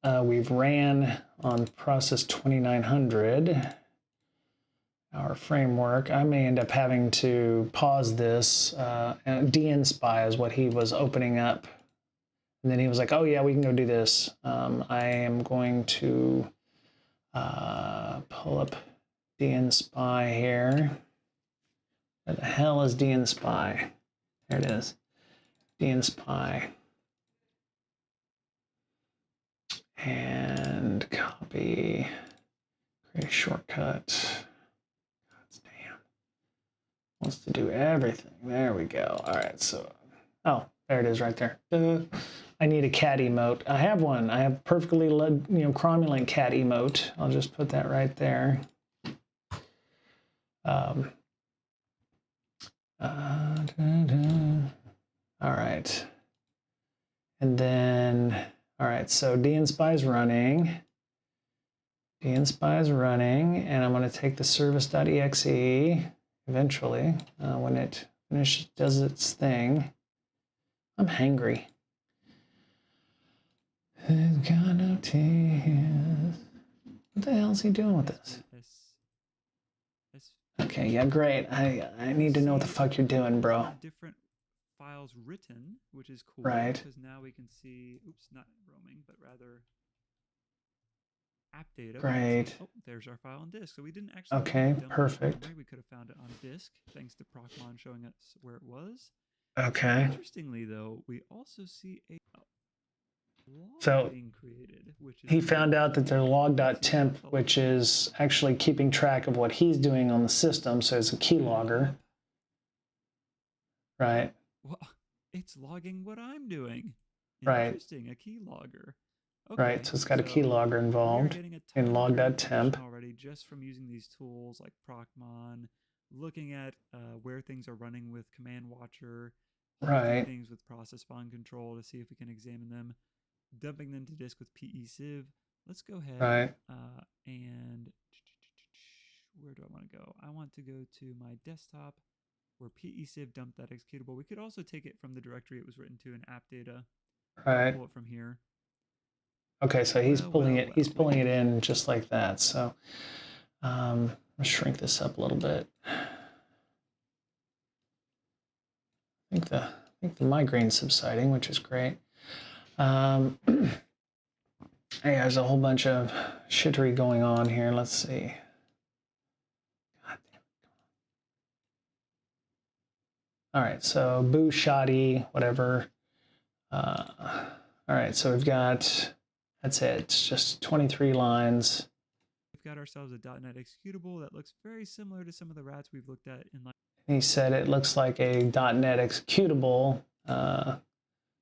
We've ran on process 2900. Our framework. I may end up having to pause this. And dnspy is what he was opening up. And then he was like, oh yeah, we can go do this. I am going to pull up dnspy here. Where the hell is dnspy? There it is. dnspy. And copy. Create a shortcut. Wants to do everything. There we go. All right, so, oh, there it is right there. I need a cat emote. I have one. I have perfectly, cromulent cat emote. I'll just put that right there. All right. And then, all right, so dnspy is running. dnspy is running, and I'm going to take the service.exe. Eventually, when it does its thing. I'm hangry. Got no tears. What the hell is he doing with this? Okay, yeah, great. I need to know what the fuck you're doing, bro. Different files written, which is cool. Right. Because now we can see, oops, not roaming, but rather app data. Great. Oh, there's our file on disk. So we didn't actually. Okay, perfect. We could have found it on disk thanks to procmon showing us where it was. Okay. Interestingly, though, we also see a so being created, which is he found out that there's log.temp, which is actually keeping track of what he's doing on the system. So it's a keylogger. Right. Well, it's logging what I'm doing. Right. Interesting, a keylogger. Okay, right, so it's got a keylogger involved in log.temp. Already just from using these tools like procmon, looking at where things are running with command watcher, right, things with process spawn control to see if we can examine them. dumping them to disk with PE-sieve. Let's go ahead Right. and where do I want to go? I want to go to my desktop where PE-sieve dumped that executable. We could also take it from the directory it was written to in app data. Right. Pull it from here. Okay, so he's pulling it. He's pulling it Wait. in just like that. So let's shrink this up a little bit. I think the migraine's subsiding, which is great. Hey, there's a whole bunch of shittery going on here. Let's see. God damn it. All right, so boo shoddy, whatever. All right, so we've got, that's it. It's just 23 lines. We've got ourselves a .NET executable that looks very similar to some of the rats we've looked at in. He said it looks like a .NET executable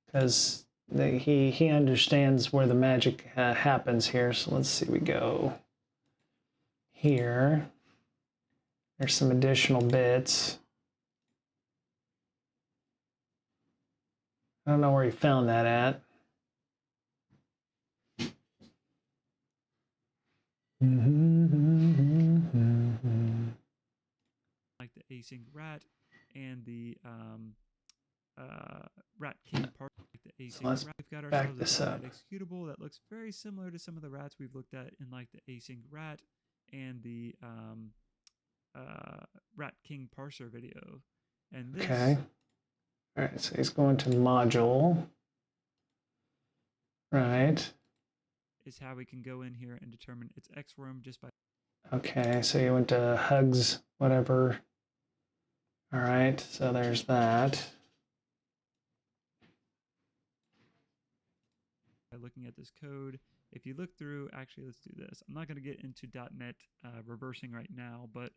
because he understands where the magic happens here. So let's see, we go here. There's some additional bits. I don't know where he found that at. Like the async rat and the rat king part. Like the async So let's rat. We've got back ourselves this a up. .NET executable that looks very similar to some of the rats we've looked at in like the async rat and the rat king parser video. And this Okay. All right, so he's going to module. Right. is how we can go in here and determine its Xworm just by. Okay, so you went to hugs, whatever. All right, so there's that. By looking at this code, if you look through, actually, let's do this. I'm not going to get into .NET reversing right now, but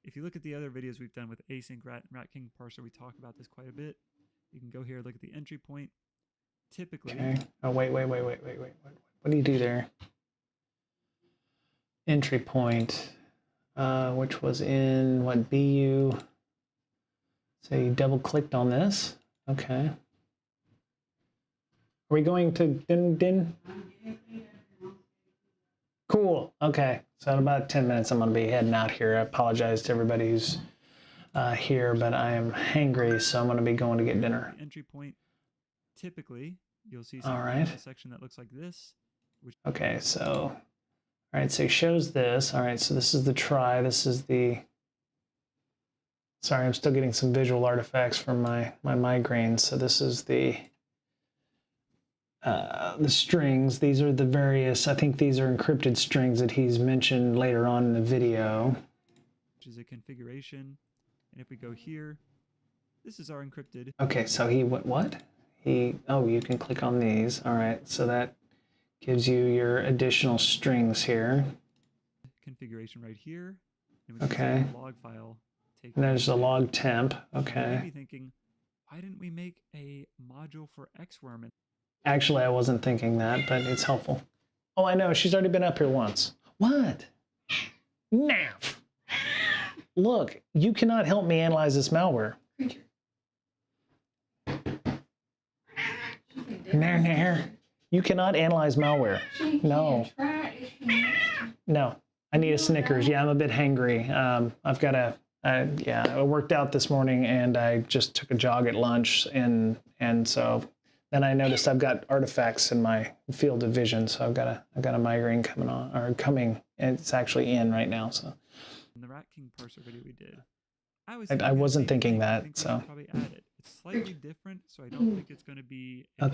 if you look at the other videos we've done with async rat and rat king parser, we talk about this quite a bit. You can go here, look at the entry point. Typically. Okay. Oh, wait. What do you do there? Entry point, which was in what, BU? So you double clicked on this. Okay. Are we going to din? Cool. Okay. So in about 10 minutes, I'm going to be heading out here. I apologize to everybody who's here, but I am hangry, so I'm going to be going to get dinner. Entry point. Typically, you'll see a section that looks like this. Okay, so, all right, so he shows this. All right, so this is the try. This is the, sorry, I'm still getting some visual artifacts from my migraine. So this is the strings. These are the various, I think these are encrypted strings that he's mentioned later on in the video. Which is a configuration. And if we go here, this is our encrypted. Okay, so he went what? Oh, you can click on these. All right, so that gives you your additional strings here. Configuration right here. And we can see the log file. And there's a log temp. Okay. You may be thinking, why didn't we make a module for Xwormand? Actually, I wasn't thinking that, but it's helpful. Oh, I know. She's already been up here once. What? Naff. Look, you cannot help me analyze this malware. Nair. You cannot analyze malware. No. No. I need a Snickers. Yeah, I'm a bit hangry. I've got a, yeah, I worked out this morning and I just took a jog at lunch and so then I noticed I've got artifacts in my field of vision. So I've got a migraine coming on, or coming, and it's actually in right now. So. In the Rat King parser video we did, I wasn't thinking that, so. Probably add it. It's slightly different, so I don't think it's going to be a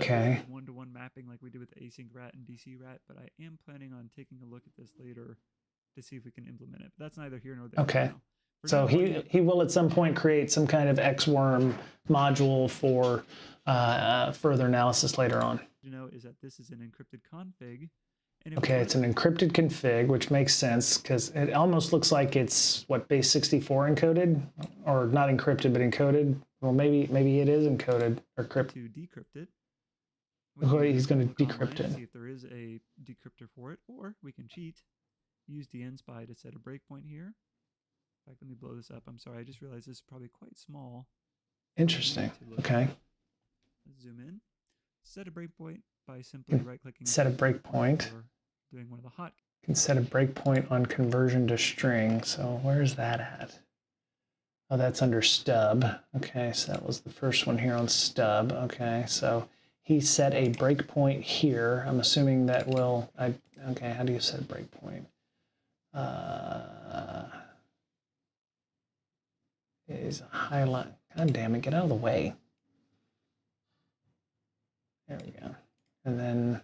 one-to-one mapping like we did with the async rat and DC rat, but I am planning on taking a look at this later to see if we can implement it. But that's neither here nor there. Okay. So he will at some point create some kind of Xworm module for further analysis later on. You know, is that this is an encrypted config. Okay, it's an encrypted config, which makes sense because it almost looks like it's what, base 64 encoded, or not encrypted but encoded. Well, maybe it is encoded or crypted. To decrypt it. He's going to decrypt it. See if there is a decryptor for it, or we can cheat. Use dnspy to set a breakpoint here. In fact, let me blow this up. I'm sorry, I just realized this is probably quite small. Interesting. Okay. Let's zoom in. Set a breakpoint. by simply right-clicking. Set a breakpoint. Or doing one of the hot. You can set a breakpoint on conversion to string. So where's that at? Oh, that's under stub. Okay, so that was the first one here on stub. Okay, so he set a breakpoint here. I'm assuming that will. Okay, how do you set a breakpoint? Is a highlight. God damn it! Get out of the way. There we go. And then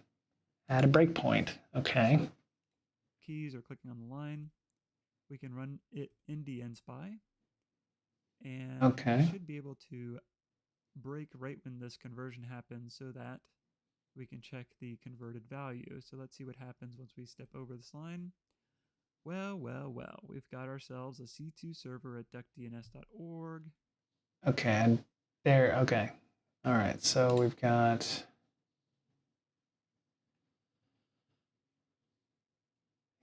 add a breakpoint. Okay. Keys or clicking on the line. We can run it in dnspy. And we should be able to break right when this conversion happens so that we can check the converted value. So let's see what happens once we step over this line. Well, we've got ourselves a C2 server at duckdns.org. Okay, and there, okay. All right, so we've got,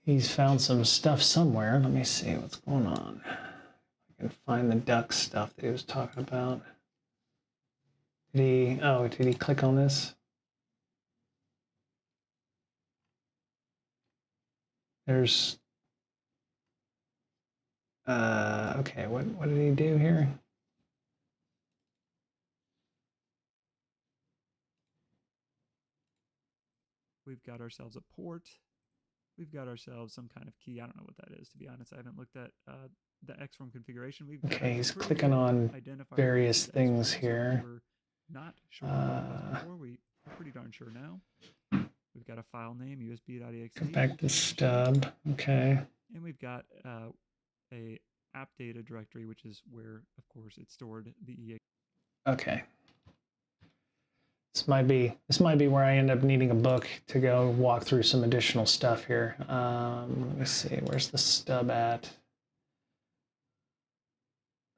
he's found some stuff somewhere. Let me see what's going on. I can find the duck stuff that he was talking about. Did he click on this? There's, okay, what did he do here? We've got ourselves a port. We've got ourselves some kind of key. I don't know what that is, to be honest. I haven't looked at the Xwormand configuration. Okay, he's clicking on various things here. We're not sure what it was before. We're pretty darn sure now. We've got a file name, usb.exe. Go back to stub. Okay. And we've got a app data directory, which is where, of course, it stored the exe. Okay. This might be where I end up needing a book to go walk through some additional stuff here. Let me see, where's the stub at?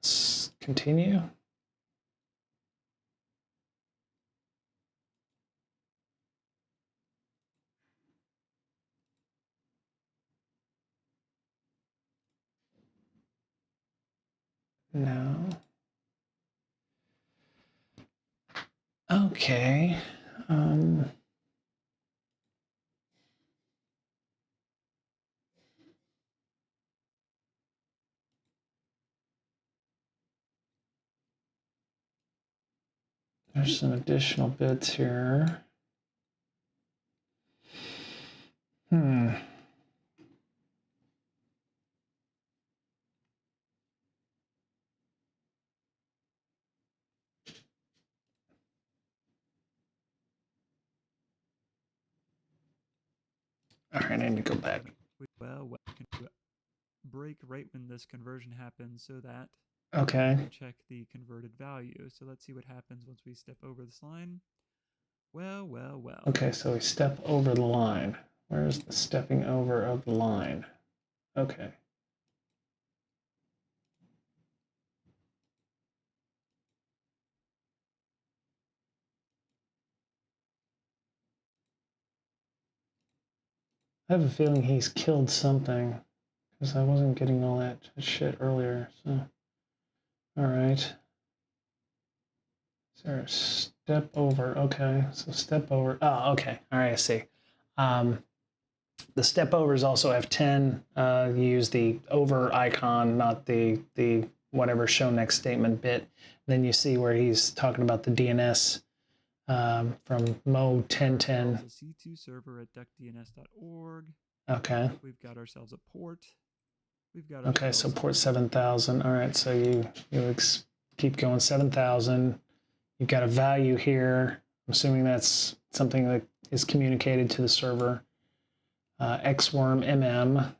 Let's continue. No. Okay. There's some additional bits here. All right, I need to go back. Well, we can break right when this conversion happens so that okay. we can check the converted value. So let's see what happens once we step over this line. Well. Okay, so we step over the line. Where's the stepping over of the line? Okay. I have a feeling he's killed something because I wasn't getting all that shit earlier. So, all right. Is there a step over? Okay, so step over. Oh, okay. All right, I see. The step overs also have 10. You use the over icon, not the whatever show next statement bit. Then you see where he's talking about the DNS from Mo 1010. A C2 server at duckdns.org. Okay. We've got ourselves a port. We've got okay, so port 7000. All right, so you keep going 7000. You've got a value here. I'm assuming that's something that is communicated to the server. Xwormand.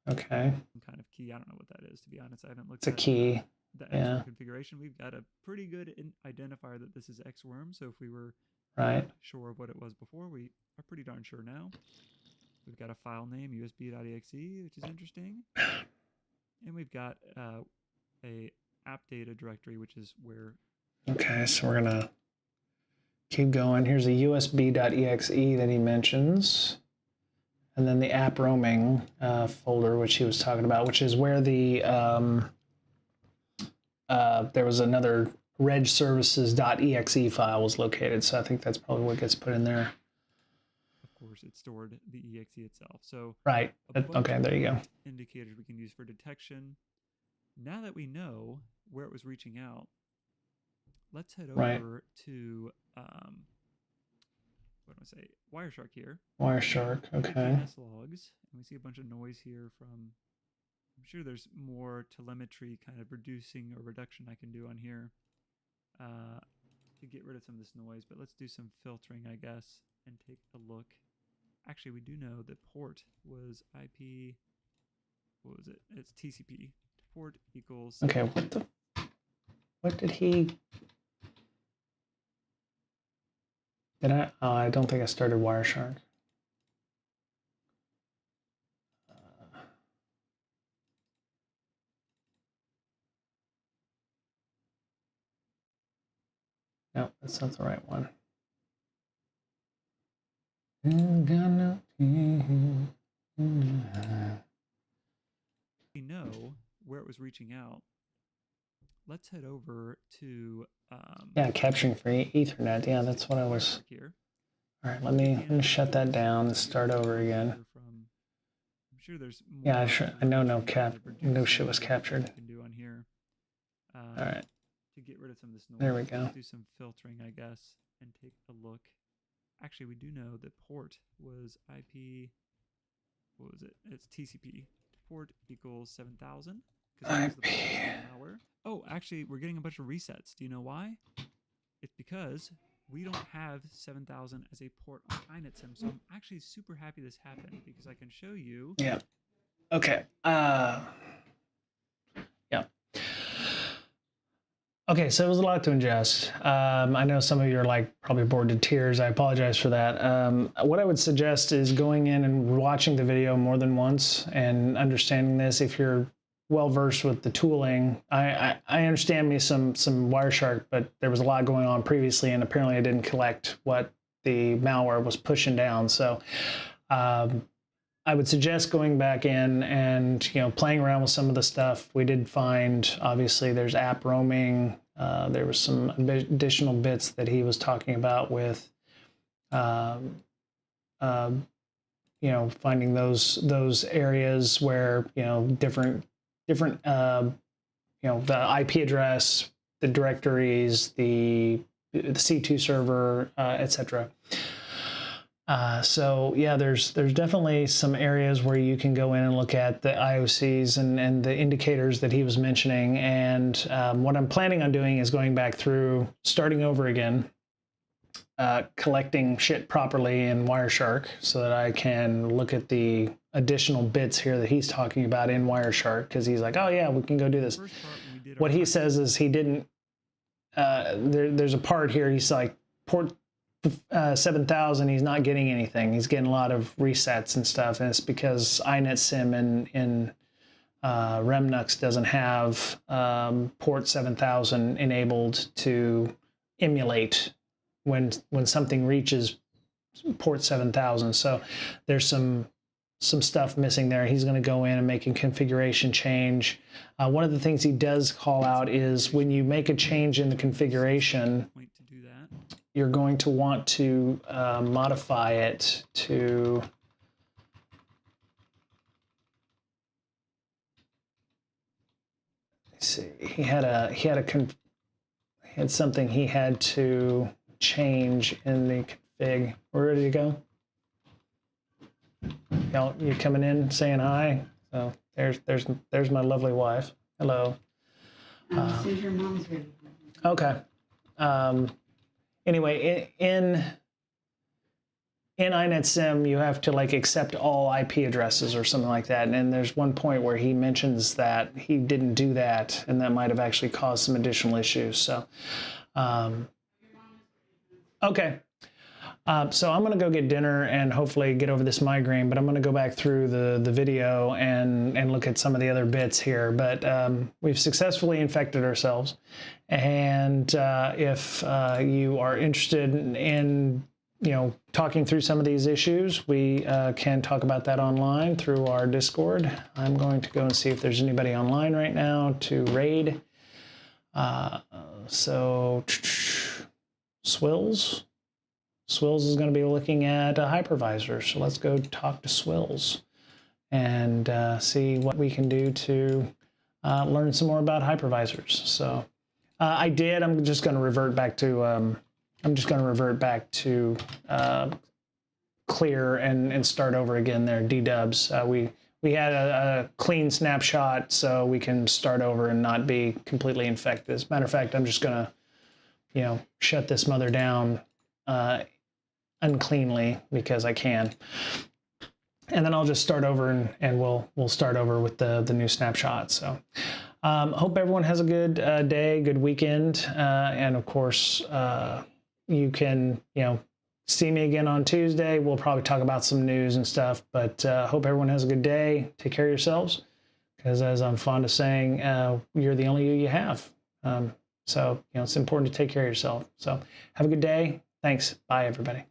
Okay. Some kind of key. I don't know what that is, to be honest. I haven't looked at a key. The Xwormand configuration. We've got a pretty good identifier that this is Xworm. So if we were not sure of what it was before, we are pretty darn sure now. We've got a file name, usb.exe, which is interesting. And we've got a app data directory, which is where... Okay, so we're going to keep going. Here's a usb.exe that he mentions. And then the app roaming folder, which he was talking about, which is where the there was another regservices.exe file was located. So I think that's probably what gets put in there. course, it stored the exe itself. So Right. a bunch Okay, there you go. indicators we can use for detection. Now that we know where it was reaching out, let's head Right. over to what do I say? Wireshark here. Wireshark. Okay. DNS logs, and we see a bunch of noise here from. I'm sure there's more telemetry kind of reducing or reduction I can do on here to get rid of some of this noise. But let's do some filtering, I guess, and take a look. Actually, we do know the port was IP. What was it? It's TCP. Port equals. Okay. What did he? Did I? Oh, I don't think I started Wireshark. No, that's not the right one. We know where it was reaching out. Let's head over to yeah, capturing for Ethernet. Yeah, that's what I was. Here. All right, let me shut that down and start over again. I'm sure there's more. Yeah, I know no shit was captured. Can do on here. All right. To get rid of some of this noise. There we go. Let's do some filtering, I guess, and take a look. Actually, we do know the port was IP. What was it? It's TCP. Port equals 7000. IP. Malware. Oh, actually, we're getting a bunch of resets. Do you know why? It's because we don't have 7000 as a port on inetsim. So I'm actually super happy this happened because I can show you. Yeah. Okay. Yeah. Okay, so it was a lot to ingest. I know some of you are like probably bored to tears. I apologize for that. What I would suggest is going in and watching the video more than once and understanding this. If you're well versed with the tooling, I understand me some Wireshark, but there was a lot going on previously, and apparently I didn't collect what the malware was pushing down. So I would suggest going back in and playing around with some of the stuff. We did find, obviously, there's app roaming. There was some additional bits that he was talking about with, finding those areas where different the IP address, the directories, the C2 server, etc. So yeah, there's definitely some areas where you can go in and look at the IOCs and the indicators that he was mentioning. And what I'm planning on doing is going back through, starting over again, collecting shit properly in Wireshark so that I can look at the additional bits here that he's talking about in Wireshark, because he's like, oh yeah, we can go do this. What he says is he didn't, there's a part here, he's like, port 7000, he's not getting anything. He's getting a lot of resets and stuff, and it's because inetsim in Remnux doesn't have port 7000 enabled to emulate when something reaches port 7000. So there's some stuff missing there. He's going to go in and make a configuration change. One of the things he does call out is when you make a change in the configuration, you're going to want to modify it to let's see. He had something he had to change in the config. Where did he go? Y'all, you coming in saying hi? So there's my lovely wife. Hello. As soon as your mom's ready. Okay. Anyway, in inetsim, you have to like accept all IP addresses or something like that. And there's one point where he mentions that he didn't do that, and that might have actually caused some additional issues. So, okay. So I'm going to go get dinner and hopefully get over this migraine, but I'm going to go back through the video and look at some of the other bits here. But we've successfully infected ourselves. And if you are interested in talking through some of these issues, we can talk about that online through our Discord. I'm going to go and see if there's anybody online right now to raid. So Swills. Swills is going to be looking at a hypervisor. So let's go talk to Swills and see what we can do to learn some more about hypervisors. So I'm just going to revert back to clear and start over again there, D-dubs. We had a clean snapshot, so we can start over and not be completely infected. As a matter of fact, I'm just going to, shut this mother down uncleanly because I can. And then I'll just start over and we'll start over with the new snapshot. So hope everyone has a good day, good weekend. And of course, you can, see me again on Tuesday. We'll probably talk about some news and stuff, but hope everyone has a good day. Take care of yourselves, because as I'm fond of saying, you're the only you have. So, it's important to take care of yourself. So have a good day. Thanks. Bye, everybody.